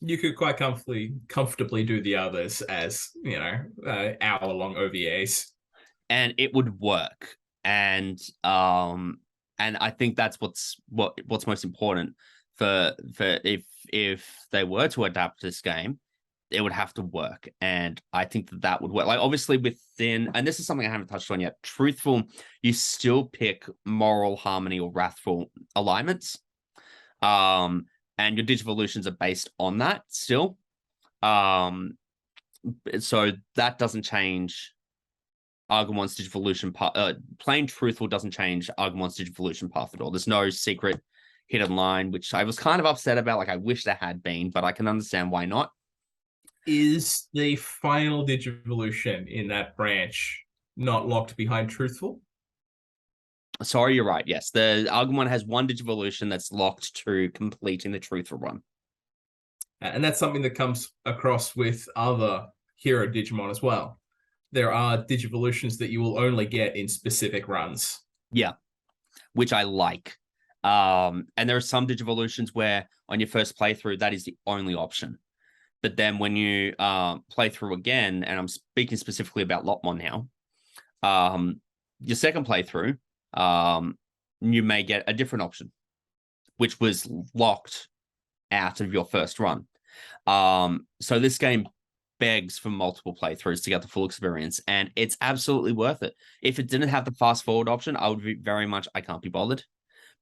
You could quite comfortably do the others as, hour-long OVAs. And it would work. And I think that's what's most important for if they were to adapt this game, it would have to work. And I think that would work. Like, obviously within, and this is something I haven't touched on yet, Truthful, you still pick moral, harmony, or wrathful alignments. And your Digivolutions are based on that still. So that doesn't change Agumon's Digivolution path. Plain Truthful doesn't change Agumon's Digivolution path at all. There's no secret hidden line, which I was kind of upset about. Like, I wish there had been, but I can understand why not. Is the final Digivolution in that branch not locked behind Truthful? Sorry, you're right. Yes, the Agumon has one Digivolution that's locked to completing the Truthful run. And that's something that comes across with other hero Digimon as well. There are Digivolutions that you will only get in specific runs. Yeah, which I like. And there are some Digivolutions where on your first playthrough, that is the only option. But then when you play through again, and I'm speaking specifically about Lotmon now, your second playthrough, you may get a different option, which was locked out of your first run. So this game begs for multiple playthroughs to get the full experience, and it's absolutely worth it. If it didn't have the fast forward option, I would be very much, I can't be bothered.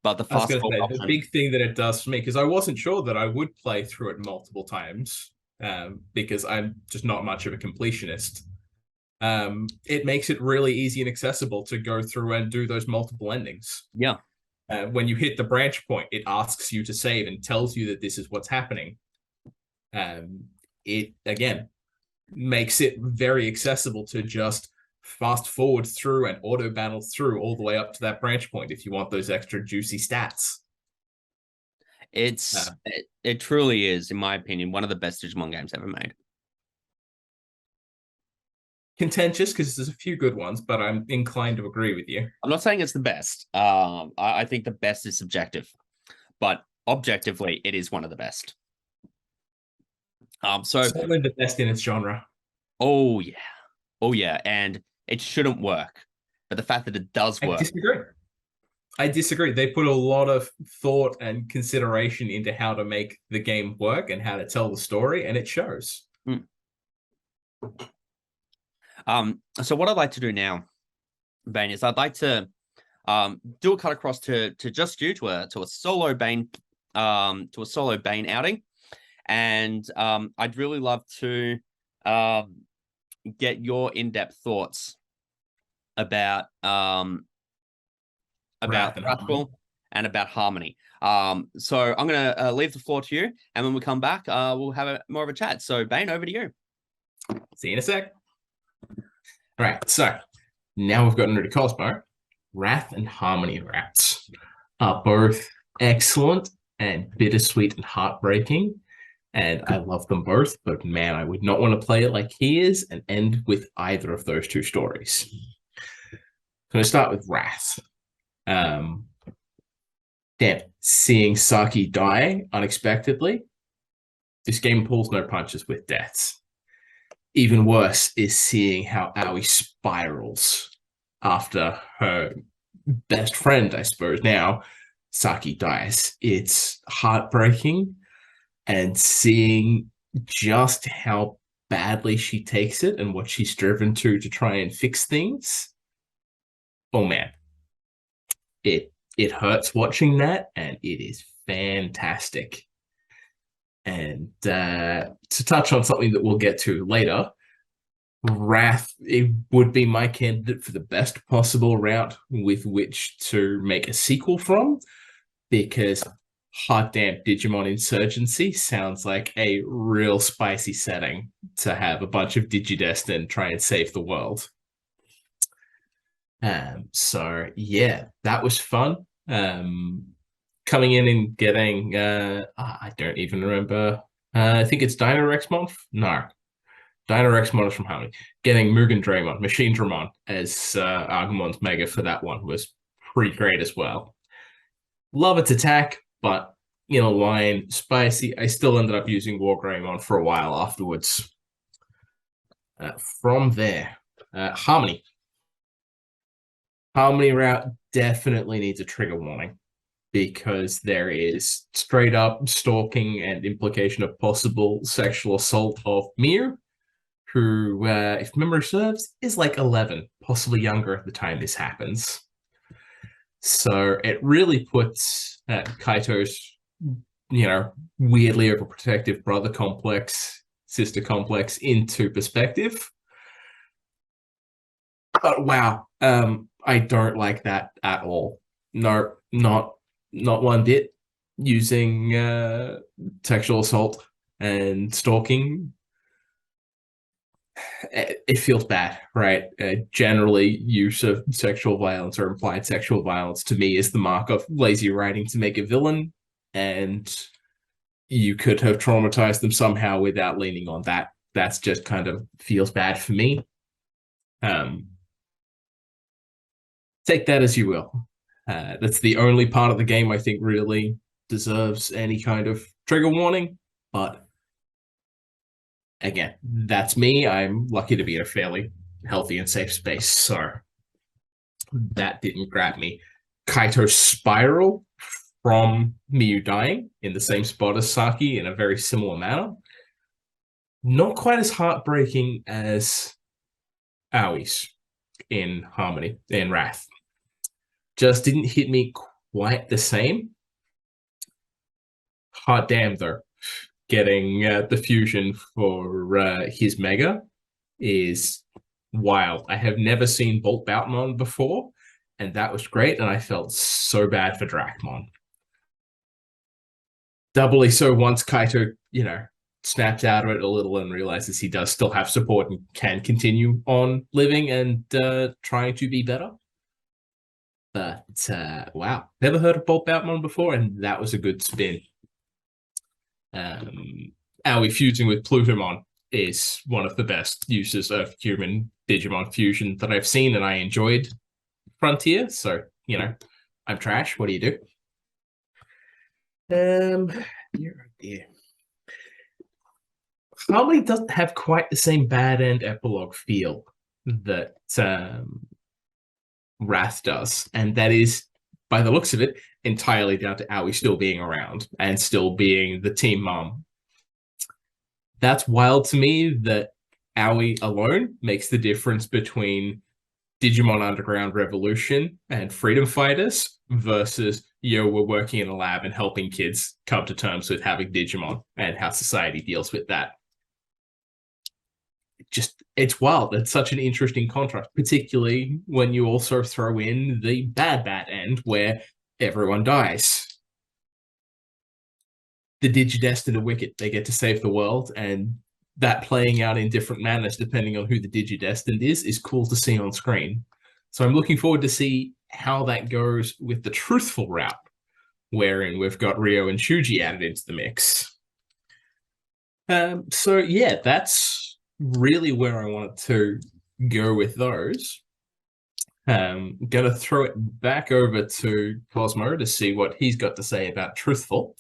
But the fast forward option, the big thing that it does for me, because I wasn't sure that I would play through it multiple times, because I'm just not much of a completionist. It makes it really easy and accessible to go through and do those multiple endings. Yeah. When you hit the branch point, it asks you to save and tells you that this is what's happening. It, again, makes it very accessible to just fast forward through and auto battle through all the way up to that branch point if you want those extra juicy stats. It truly is, in my opinion, one of the best Digimon games ever made. Contentious because there's a few good ones, but I'm inclined to agree with you. I'm not saying it's the best. I think the best is subjective, but objectively, it is one of the best. So certainly the best in its genre. Oh yeah, and it shouldn't work, but the fact that it does work. I disagree. They put a lot of thought and consideration into how to make the game work and how to tell the story, and it shows. So what I'd like to do now, Bane, is I'd like to do a cut across to just you to a solo Bane outing, and I'd really love to get your in-depth thoughts about Wrathful and about Harmony. So I'm gonna leave the floor to you, and when we come back, we'll have more of a chat. So Bane, over to you. See you in a sec. All right, so now we've gotten rid of Cosmo. Wrath and Harmony routes are both excellent and bittersweet and heartbreaking. And I love them both, but man, I would not want to play it like he is and end with either of those two stories. I'm going to start with Wrath. Damn, seeing Saki die unexpectedly. This game pulls no punches with deaths. Even worse is seeing how Aoi spirals after her best friend, I suppose now, Saki dies. It's heartbreaking, and seeing just how badly she takes it and what she's driven to try and fix things. Oh man, it hurts watching that, and it is fantastic. And to touch on something that we'll get to later, Wrath, it would be my candidate for the best possible route with which to make a sequel from, because hot damn, Digimon Insurgency sounds like a real spicy setting to have a bunch of Digidestined try and save the world. So yeah, that was fun. Coming in and getting I don't even remember. I think it's Dynarexmon. No, Dynarexmon is from Harmony. Getting Mugen Draymon, Machine Dramon as Agumon's Mega for that one was pretty great as well. Love its attack, but in a line, spicy. I still ended up using War Greymon for a while afterwards. From there, Harmony. Harmony route definitely needs a trigger warning, because there is straight up stalking and implication of possible sexual assault of Mir, who, if memory serves, is like 11, possibly younger at the time this happens. So it really puts Kaito's, weirdly overprotective brother complex, sister complex into perspective. But wow, I don't like that at all. No, not one bit. Using sexual assault and stalking, it feels bad, right? Generally, use of sexual violence or implied sexual violence to me is the mark of lazy writing to make a villain, and you could have traumatized them somehow without leaning on that. That's just kind of feels bad for me. Take that as you will. That's the only part of the game I think really deserves any kind of trigger warning, but again, that's me. I'm lucky to be in a fairly healthy and safe space, so that didn't grab me. Kaito's spiral from Miyu dying in the same spot as Saki in a very similar manner. Not quite as heartbreaking as Aoi's in Harmony, in Wrath. Just didn't hit me quite the same. Hot damn, though. Getting the fusion for his Mega is wild. I have never seen Bolt Boutmon before, and that was great, and I felt so bad for Dracmon. Doubly so once Kaito, snaps out of it a little and realizes he does still have support and can continue on living and trying to be better. But wow, never heard of Bolt Boutmon before, and that was a good spin. Aoi fusing with Plutomon is one of the best uses of human Digimon fusion that I've seen, and I enjoyed Frontier, so, I'm trash. What do you do? Yeah. Harmony doesn't have quite the same bad end epilogue feel that Wrath does, and that is, by the looks of it, entirely down to Aoi still being around and still being the team mom. That's wild to me that Aoi alone makes the difference between Digimon Underground Revolution and Freedom Fighters versus, we're working in a lab and helping kids come to terms with having Digimon and how society deals with that. It's wild. It's such an interesting contrast, particularly when you also throw in the bad end where everyone dies. The Digidestined are wicked. They get to save the world, and that playing out in different manners depending on who the Digidestined is cool to see on screen. So I'm looking forward to see how that goes with the truthful route, wherein we've got Ryo and Shuji added into the mix. So yeah, that's really where I wanted to go with those. Gonna throw it back over to Cosmo to see what he's got to say about truthful,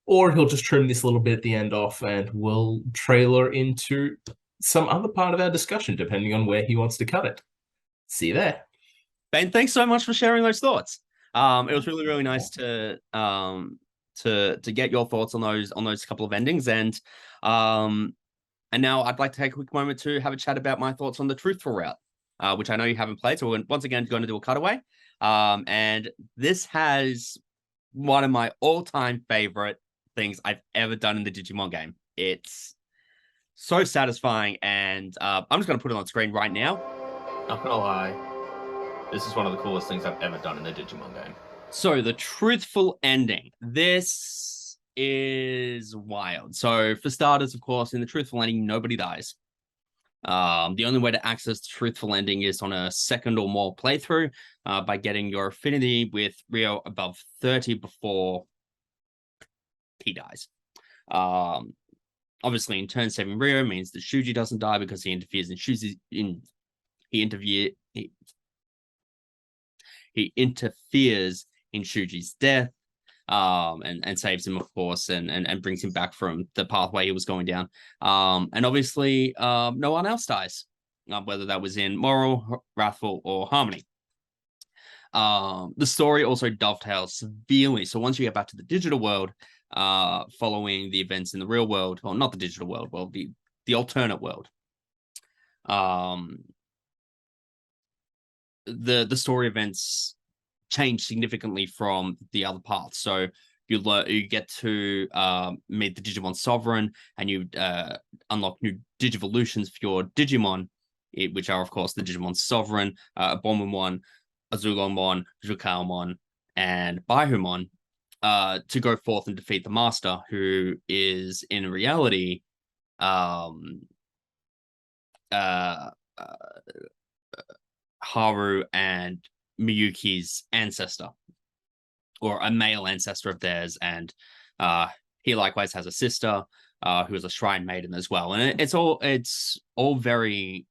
or he'll just trim this little bit at the end off and we'll trailer into some other part of our discussion, depending on where he wants to cut it. See you there. Bane, thanks so much for sharing those thoughts. It was really, really nice to get your thoughts on those couple of endings, and now I'd like to take a quick moment to have a chat about my thoughts on the truthful route, which I know you haven't played. So we're once again going to do a cutaway, and this has one of my all-time favorite things I've ever done in the Digimon game. It's so satisfying, and I'm just going to put it on screen right now. Not gonna lie, this is one of the coolest things I've ever done in a Digimon game. So the truthful ending. This is wild. So for starters, of course, in the truthful ending, nobody dies. The only way to access the truthful ending is on a second or more playthrough by getting your affinity with Ryo above 30 before he dies. Obviously, in turn, saving Ryo means that Shuji doesn't die because he interferes in Shuji's he interferes in Shuji's death, and saves him, of course, and brings him back from the pathway he was going down. And obviously, no one else dies, whether that was in Moral, Wrathful, or Harmony. The story also dovetails severely. So once you get back to the digital world, following the events in the real world, or not the digital world, well, the alternate world, the story events change significantly from the other paths. So you get to meet the Digimon Sovereign, and you unlock new Digivolutions for your Digimon, which are, of course, the Digimon Sovereign, Abomamon, Azulonmon, Jukaomon, and Baihumon, to go forth and defeat the Master, who is in reality Haru and Miyuki's ancestor, or a male ancestor of theirs, and he likewise has a sister who is a shrine maiden as well. And it's all very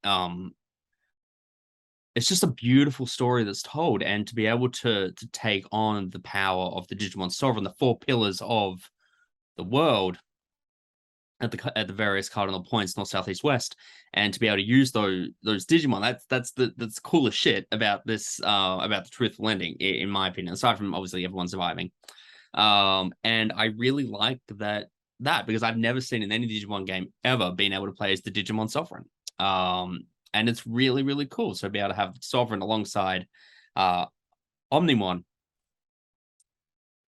it's just a beautiful story that's told, and to be able to take on the power of the Digimon Sovereign, the four pillars of the world at the various cardinal points, north, south, east, west, and to be able to use those Digimon, that's the coolest shit about this about the truthful ending, in my opinion, aside from obviously everyone surviving. And I really like that because I've never seen in any Digimon game ever being able to play as the Digimon Sovereign. And it's really, really cool. So be able to have Sovereign alongside Omnimon,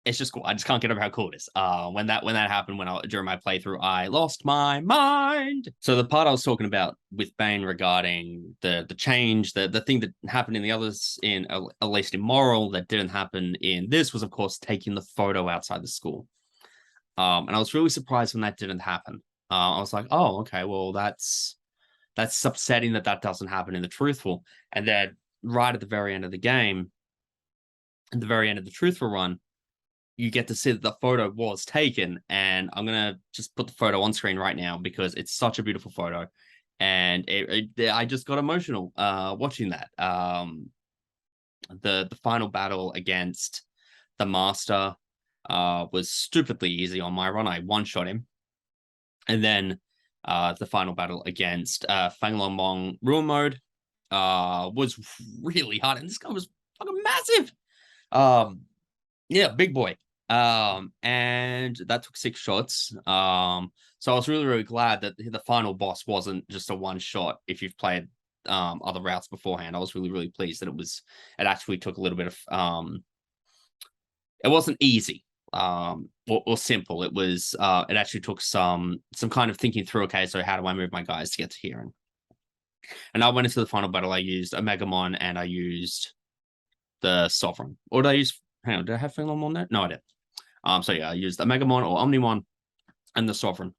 it's just cool. I just can't get over how cool it is. When that happened, during my playthrough, I lost my mind. So the part I was talking about with Bane regarding the change, the thing that happened in the others, in at least in Moral, that didn't happen in this, was of course taking the photo outside the school. And I was really surprised when that didn't happen. I was like, oh, okay, well that's upsetting that doesn't happen in the truthful. And then right at the very end of the game, at the very end of the truthful run, you get to see that the photo was taken, and I'm gonna just put the photo on screen right now because it's such a beautiful photo, and I just got emotional watching that. The final battle against the Master was stupidly easy on my run. I one-shot him, and then the final battle against Fanglongmong Ruin Mode was really hard, and this guy was fucking massive. Yeah, big boy. And that took 6 shots. So I was really, really glad that the final boss wasn't just a one shot. If you've played other routes beforehand, I was really, really pleased that it actually took a little bit of it wasn't easy or simple. It was it actually took some kind of thinking through, okay, so how do I move my guys to get to here? And I went into the final battle, I used Omegamon and I used the Sovereign. Or did I use, hang on, did I have Fanglongmon there? No, I didn't. So yeah, I used the Omegamon or Omnimon and the Sovereign.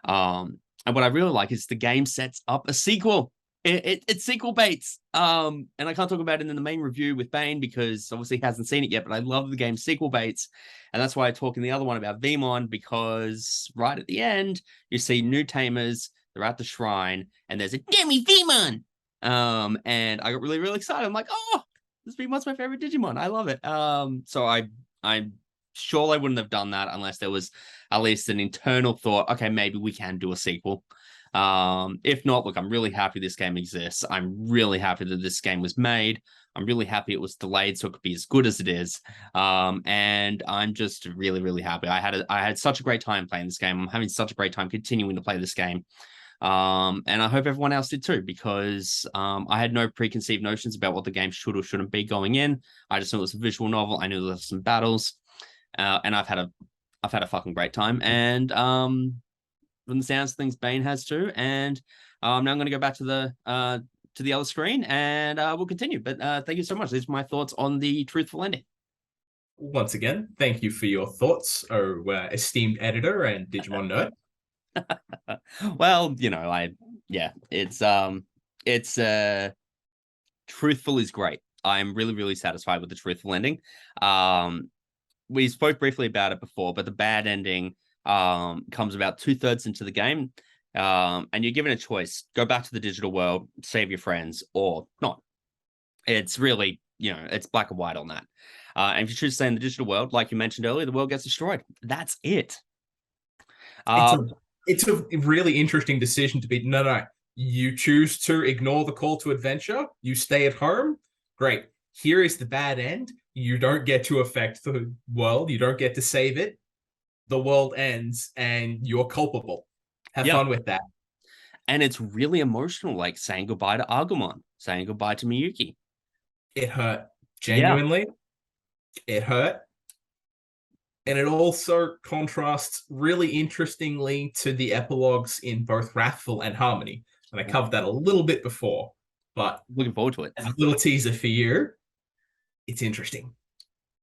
And what I really like is the game sets up a sequel. It's sequel baits. And I can't talk about it in the main review with Bane because obviously he hasn't seen it yet, but I love the game sequel baits. And that's why I talk in the other one about Vemon, because right at the end, you see new tamers, they're at the shrine, and there's a Demi Vemon. And I got really, really excited. I'm like, oh, this Vemon's my favorite Digimon. I love it. So I'm sure I wouldn't have done that unless there was at least an internal thought, okay, maybe we can do a sequel. If not, look, I'm really happy this game exists. I'm really happy that this game was made. I'm really happy it was delayed so it could be as good as it is. And I'm just really, really happy. I had such a great time playing this game. I'm having such a great time continuing to play this game. And I hope everyone else did too, because I had no preconceived notions about what the game should or shouldn't be going in. I just knew it was a visual novel. I knew there was some battles, and I've had a fucking great time. And from the sounds of things, Bane has too. And now I'm going to go back to the other screen, and we'll continue. But thank you so much. These are my thoughts on the truthful ending. Once again, thank you for your thoughts, esteemed editor and Digimon nerd. Well, it's truthful is great. I'm really, really satisfied with the truthful ending. We spoke briefly about it before, but the bad ending comes about 2/3 into the game. And you're given a choice: go back to the digital world, save your friends, or not. It's really, it's black and white on that. And if you choose to stay in the digital world, like you mentioned earlier, the world gets destroyed. That's it. It's a really interesting decision to be. No. You choose to ignore the call to adventure. You stay at home. Great. Here is the bad end. You don't get to affect the world. You don't get to save it. The world ends and you're culpable. Have fun with that. And it's really emotional, like saying goodbye to Agumon, saying goodbye to Miyuki. It hurt. Genuinely, it hurt. And it also contrasts really interestingly to the epilogues in both Wrathful and Harmony. And I covered that a little bit before, but looking forward to it. As a little teaser for you, it's interesting.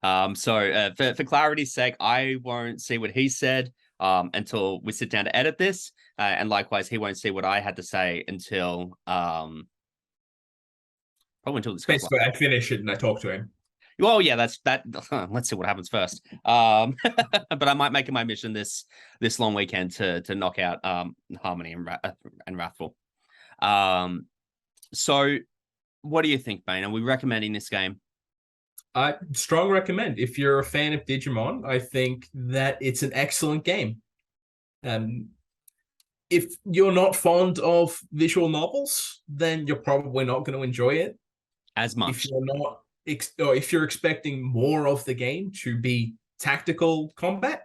So for clarity's sake, I won't see what he said until we sit down to edit this. And likewise, he won't see what I had to say until probably until this goes basically live. I finish it and I talk to him. Well, yeah, that's that. Let's see what happens first. But I might make it my mission this long weekend to knock out Harmony and Wrathful. So what do you think, Bane? Are we recommending this game? I strong recommend. If you're a fan of Digimon, I think that it's an excellent game. If you're not fond of visual novels, then you're probably not going to enjoy it as much. If you're not, or if you're expecting more of the game to be tactical combat,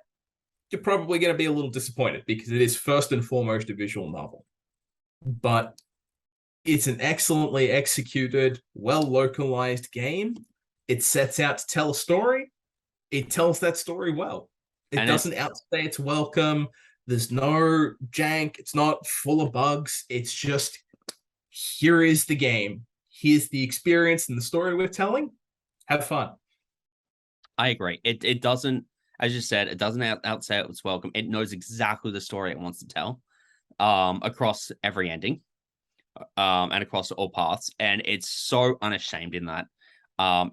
you're probably going to be a little disappointed because it is first and foremost a visual novel. But it's an excellently executed, well-localized game. It sets out to tell a story. It tells that story well. It doesn't outstay its welcome. There's no jank. It's not full of bugs. It's just, here is the game. Here's the experience and the story we're telling. Have fun. I agree. It doesn't, as you said, it doesn't outstay its welcome. It knows exactly the story it wants to tell across every ending and across all paths. And it's so unashamed in that.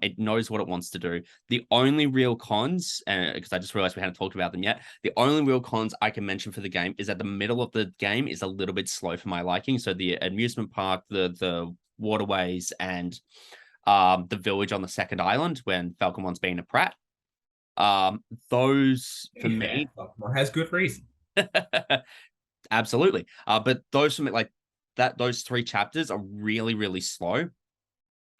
It knows what it wants to do. The only real cons, because I just realized we hadn't talked about them yet, the only real cons I can mention for the game is that the middle of the game is a little bit slow for my liking. So the amusement park, the waterways, and the village on the second island when Falconmon's being a prat. Those for me Falcomon has good reason. Absolutely. But those for me, like that, those 3 chapters are really, really slow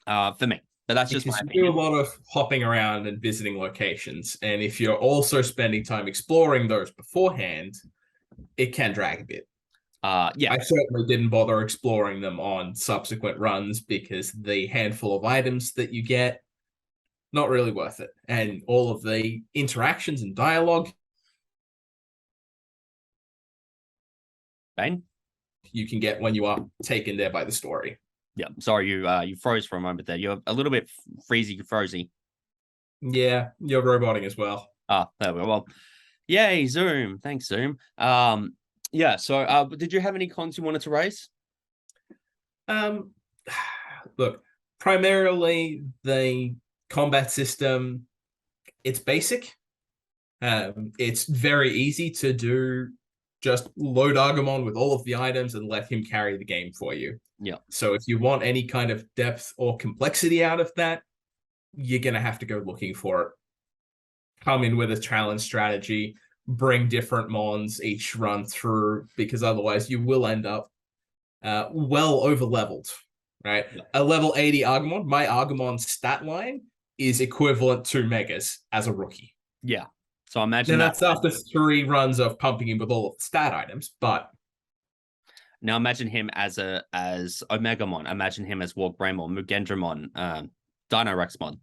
for me. But that's just my opinion. You do a lot of hopping around and visiting locations, and if you're also spending time exploring those beforehand, it can drag a bit. Yeah, I certainly didn't bother exploring them on subsequent runs because the handful of items that you get, not really worth it. And all of the interactions and dialogue Bane? You can get when you are taken there by the story. Yeah, sorry, you froze for a moment there. You're a little bit frozy. Yeah, you're roboting as well. There we go. Well, yay, Zoom. Thanks, Zoom. Yeah, so did you have any cons you wanted to raise? Look, primarily the combat system, it's basic. It's very easy to do. Just load Agumon with all of the items and let him carry the game for you. Yeah. So if you want any kind of depth or complexity out of that, you're going to have to go looking for it. Come in with a challenge strategy, bring different mons each run through, because otherwise you will end up well over leveled, right? Yeah. A level 80 Agumon, my Agumon stat line is equivalent to Megas as a rookie. Yeah. So imagine Now that. that's after 3 runs of pumping him with all of the stat items, but Now imagine him as Omegamon. Imagine him as Wargreymon, Mugendramon, Dino-Rexmon.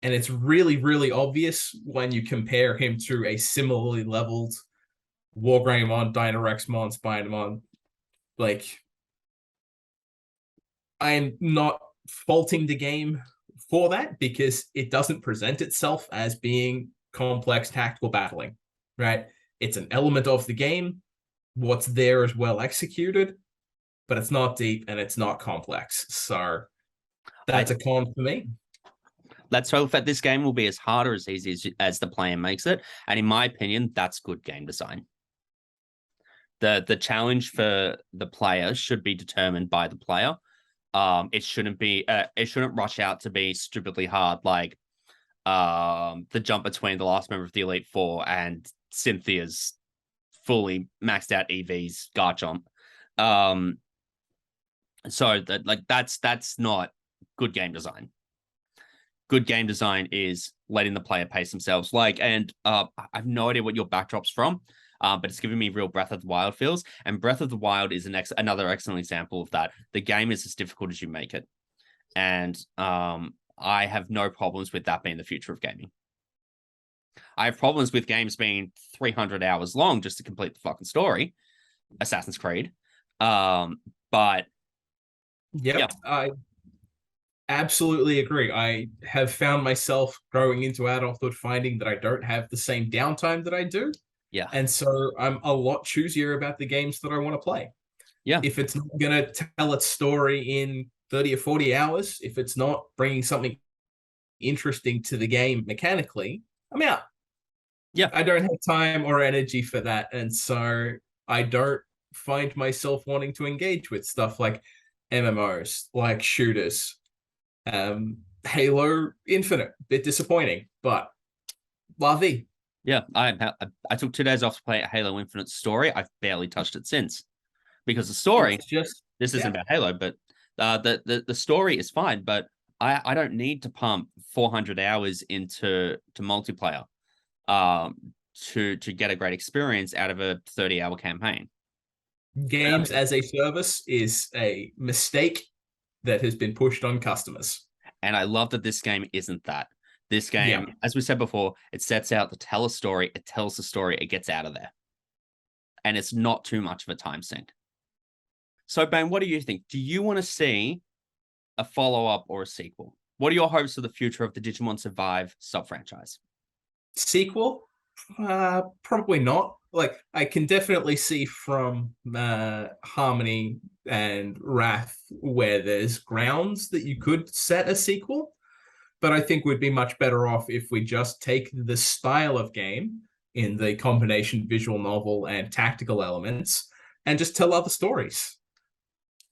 and it's really, really obvious when you compare him to a similarly leveled Wargreymon, Dino-Rexmon, Spidermon. Like, I'm not faulting the game for that because it doesn't present itself as being complex tactical battling, right? It's an element of the game. What's there is well executed, but it's not deep and it's not complex. So that's a con for me. Let's hope that this game will be as hard or as easy as the player makes it. And in my opinion, that's good game design. The challenge for the player should be determined by the player. It shouldn't rush out to be stupidly hard, like the jump between the last member of the Elite Four and Cynthia's fully maxed out EV's Garchomp. So that's not good game design. Good game design is letting the player pace themselves. I have no idea what your backdrop's from, but it's giving me real Breath of the Wild feels. And Breath of the Wild is another excellent example of that. The game is as difficult as you make it. And I have no problems with that being the future of gaming. I have problems with games being 300 hours long just to complete the fucking story. Assassin's Creed. But Yep. I absolutely agree. I have found myself growing into adulthood finding that I don't have the same downtime that I do. Yeah. And so I'm a lot choosier about the games that I want to play. Yeah. If it's not going to tell its story in 30 or 40 hours, if it's not bringing something interesting to the game mechanically, I'm out. Yeah. I don't have time or energy for that. And so I don't find myself wanting to engage with stuff like MMOs, like shooters. Halo Infinite, bit disappointing, but la vie. Yeah, I took 2 days off to play Halo Infinite story. I've barely touched it since because the story. This isn't about Halo, but the story is fine. But I don't need to pump 400 hours into multiplayer, to get a great experience out of a 30-hour campaign. Games as a service is a mistake that has been pushed on customers. And I love that this game isn't that. This game, as we said before, it sets out to tell a story. It tells the story. It gets out of there. And it's not too much of a time sink. So, Bane, what do you think? Do you want to see a follow-up or a sequel? What are your hopes for the future of the Digimon Survive sub-franchise? Sequel? Probably not. Like, I can definitely see from Harmony and Wrath where there's grounds that you could set a sequel, but I think we'd be much better off if we just take the style of game in the combination visual novel and tactical elements and just tell other stories.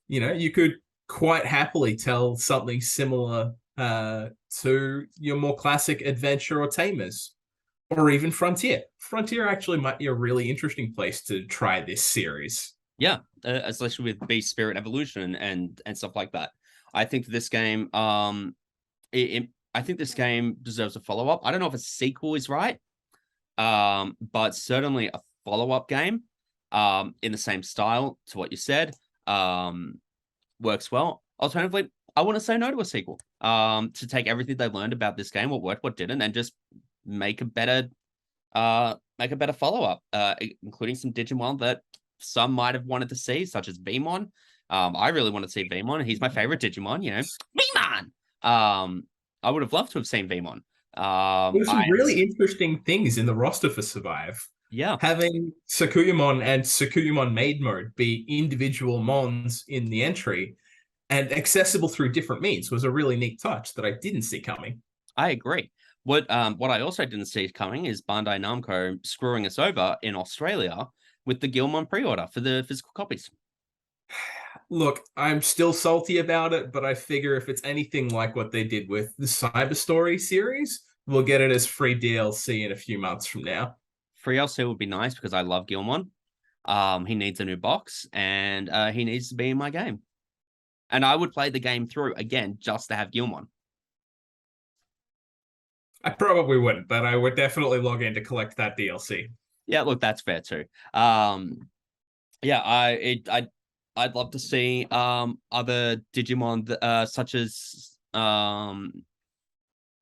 You know, you could quite happily tell something similar to your more classic Adventure or Tamers, or even Frontier. Frontier actually might be a really interesting place to try this series. Yeah, especially with Beast Spirit Evolution and stuff like that. I think this game, I think this game deserves a follow-up. I don't know if a sequel is right, but certainly a follow-up game in the same style to what you said works well. Alternatively, I want to say no to a sequel to take everything they learned about this game, what worked, what didn't, and just make a better follow-up, including some Digimon that some might have wanted to see, such as Beamon. I really want to see Beamon. He's my favorite Digimon, you know. Beamon! I would have loved to have seen Beamon. There's some really interesting things in the roster for Survive. Yeah. Having Sakuyamon and Sakuyamon Maid Mode be individual mons in the entry and accessible through different means was a really neat touch that I didn't see coming. I agree. What I also didn't see coming is Bandai Namco screwing us over in Australia with the Guilmon pre-order for the physical copies. Look, I'm still salty about it, but I figure if it's anything like what they did with the Cyber Story series, we'll get it as free DLC in a few months from now. Free LC would be nice because I love Guilmon. He needs a new box and he needs to be in my game. And I would play the game through again just to have Guilmon. I probably wouldn't, but I would definitely log in to collect that DLC. Yeah, look, that's fair too. Yeah, I'd love to see other Digimon such as Hawkmon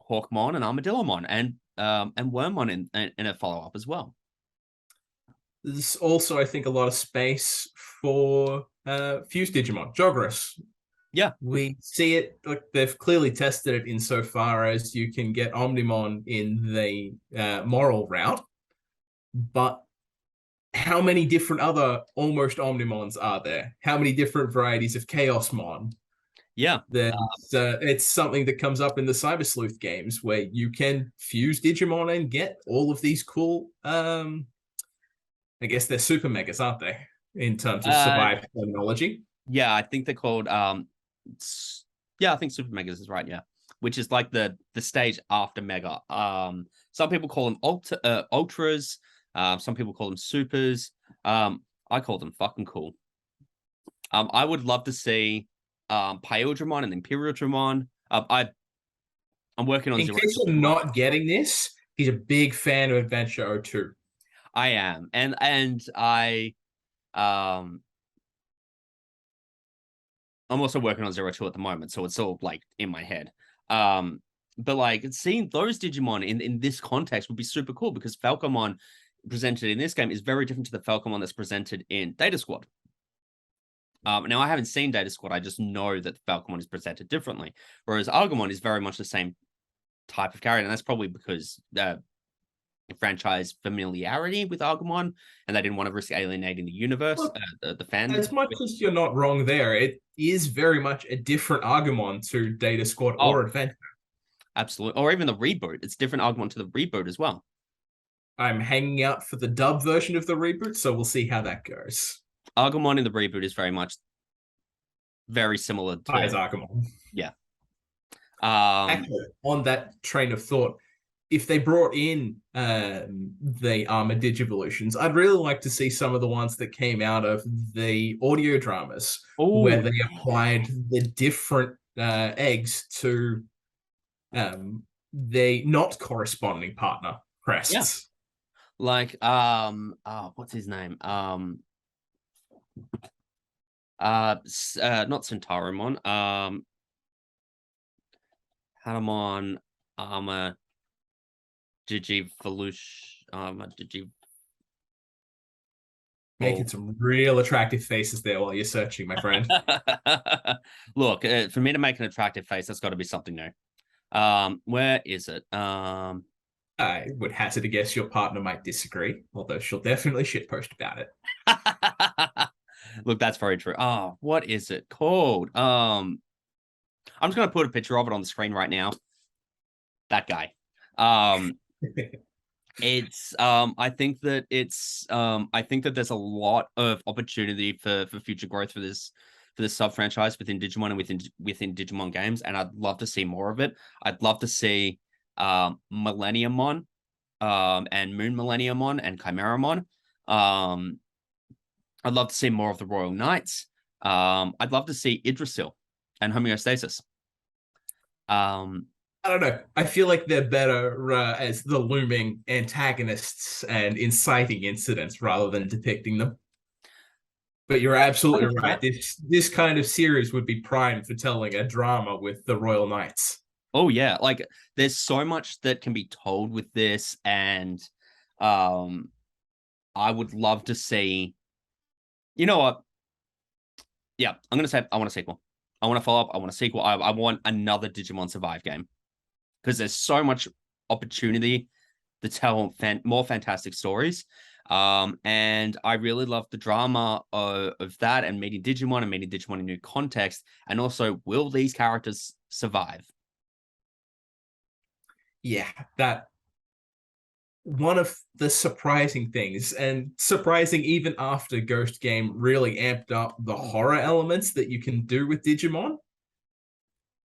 and Armadillomon and Wormmon in a follow up as well. There's also, I think, a lot of space for Fused Digimon, Jogras. Yeah. We see it, like they've clearly tested it insofar as you can get Omnimon in the moral route, but how many different other almost Omnimons are there? How many different varieties of Chaosmon? Yeah. It's something that comes up in the Cyber Sleuth games where you can fuse Digimon and get all of these cool, I guess they're super megas, aren't they? In terms of Survive terminology. Yeah, I think they're called I think Super Megas is right, yeah. Which is like the stage after Mega. Some people call them ultras, some people call them supers. I call them fucking cool. I would love to see Paildramon and Imperial Dramon. I'm working on In case you're not getting this, he's a big fan of Adventure 02. I am. And I'm also working on 02 at the moment, so it's all like in my head. But like seeing those Digimon in this context would be super cool because Falcomon presented in this game is very different to the Falcomon that's presented in Data Squad. Now I haven't seen Data Squad, I just know that Falcomon is presented differently, whereas Argomon is very much the same type of character, and that's probably because franchise familiarity with Argomon, and they didn't want to risk alienating the universe, Look, the fans. As much as you're not wrong there, it is very much a different Argomon to Data Squad or Adventure. Absolutely. Or even the reboot. It's different Argomon to the reboot as well. I'm hanging out for the dub version of the reboot, so we'll see how that goes. Argomon in the reboot is very similar to Argomon. Yeah. Actually, on that train of thought, if they brought in the Armored Digivolutions, I'd really like to see some of the ones that came out of the audio dramas, where they applied the different eggs to the not corresponding partner crests. Yeah. Like what's his name? Not Centaurimon. Hanamon, Armor, Digivolution, Making some real attractive faces there while you're searching, my friend. Look, for me to make an attractive face, that's got to be something new. Where is it? I would hazard a guess your partner might disagree, although she'll definitely shitpost about it. Look, that's very true. Oh, what is it called? I'm just gonna put a picture of it on the screen right now. That guy. It's I think that there's a lot of opportunity for future growth for this sub franchise within Digimon and within Digimon games, and I'd love to see more of it. I'd love to see Millenniumon and Moon Millenniumon and Chimeramon. I'd love to see more of the Royal Knights. I'd love to see Yggdrasil and Homeostasis. I don't know. I feel like they're better as the looming antagonists and inciting incidents rather than depicting them. But you're absolutely right. This kind of series would be primed for telling a drama with the Royal Knights. Oh yeah, like there's so much that can be told with this, and I would love to see. You know what? Yeah, I'm gonna say I want a sequel. I want to follow up. I want a sequel. I want another Digimon Survive game because there's so much opportunity to tell more fantastic stories. And I really love the drama of that and meeting Digimon in new context. And also, will these characters survive? Yeah, that one of the surprising things, and surprising even after Ghost Game really amped up the horror elements that you can do with Digimon.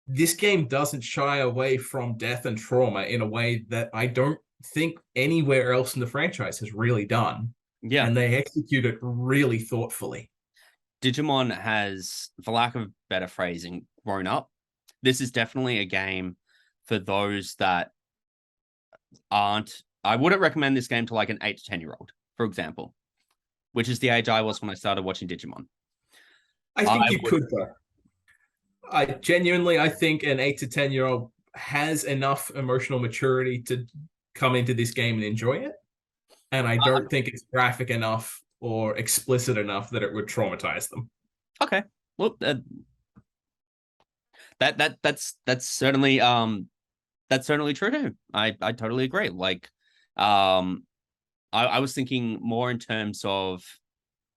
This game doesn't shy away from death and trauma in a way that I don't think anywhere else in the franchise has really done. Yeah. And they execute it really thoughtfully. Digimon has, for lack of better phrasing, grown up. This is definitely a game for those that aren't. I wouldn't recommend this game to like an 8 to 10-year-old, for example, which is the age I was when I started watching Digimon. I think you could, though. I think an 8 to 10-year-old has enough emotional maturity to come into this game and enjoy it. And I don't think it's graphic enough or explicit enough that it would traumatize them. Okay. Well, that's certainly true too. I totally agree. Like, I was thinking more in terms of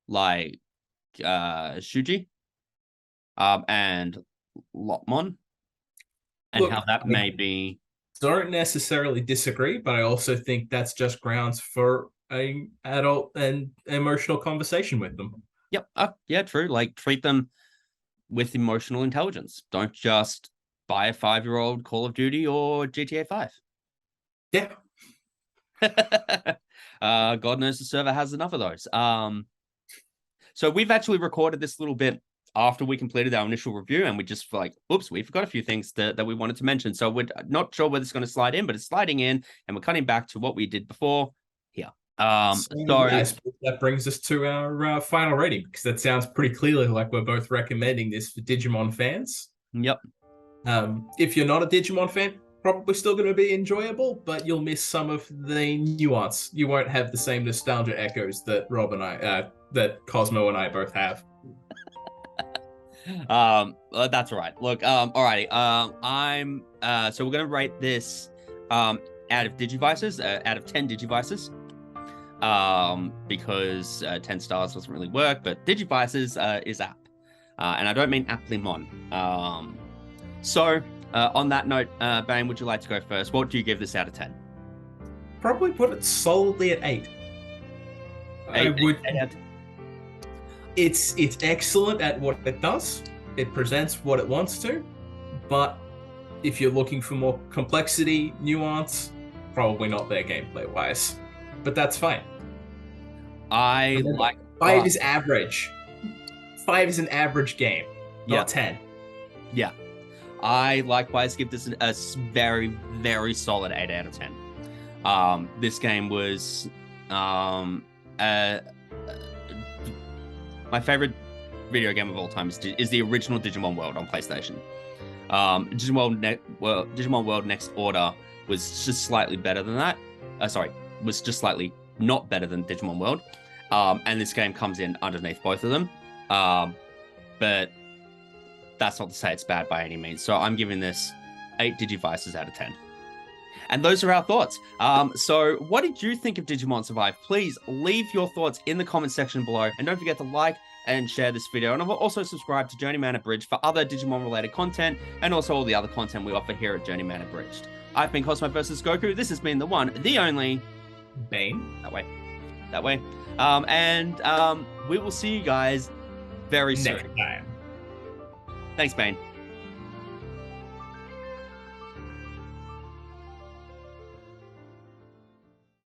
like Shuji and Lotmon and Look, how that may be. Don't necessarily disagree, but I also think that's just grounds for an adult and emotional conversation with them. Yep. Yeah, true. Like, treat them with emotional intelligence. Don't just buy a 5-year-old Call of Duty or GTA 5. Yeah. God knows the server has enough of those. So we've actually recorded this little bit after we completed our initial review, and we just like, oops, we forgot a few things that we wanted to mention. So we're not sure whether it's going to slide in, but it's sliding in, and we're cutting back to what we did before here. I suppose that brings us to our final rating, because that sounds pretty clearly like we're both recommending this for Digimon fans. Yep. If you're not a Digimon fan, probably still going to be enjoyable, but you'll miss some of the nuance. You won't have the same nostalgia echoes that Rob and I, that Cosmo and I both have. That's all right. Look, alrighty. I'm so we're gonna rate this out of Digivices, out of 10 Digivices. Because 10 stars doesn't really work, but Digivices is app. And I don't mean Applimon. So on that note, Bane, would you like to go first? What do you give this out of 10? Probably put it solidly at 8. It's excellent at what it does. It presents what it wants to, but if you're looking for more complexity, nuance, probably not there gameplay wise. But that's fine. I like 5 is average. 5 is an average game, not 10. Yeah. I likewise give this a very, very solid 8 out of 10. This game was my favorite video game of all time is the original Digimon World on PlayStation. Digimon World Next Order was just slightly better than that. Was just slightly not better than Digimon World. And this game comes in underneath both of them. But that's not to say it's bad by any means. So I'm giving this 8 Digivices out of 10. And those are our thoughts. So what did you think of Digimon Survive? Please leave your thoughts in the comment section below. And don't forget to like and share this video. And also subscribe to Journeyman Abridged for other Digimon related content and also all the other content we offer here at Journeyman Abridged. I've been cosmovsgoku. This has been the one, the only Bane. That way. And we will see you guys very soon. Next time. Thanks, Bane.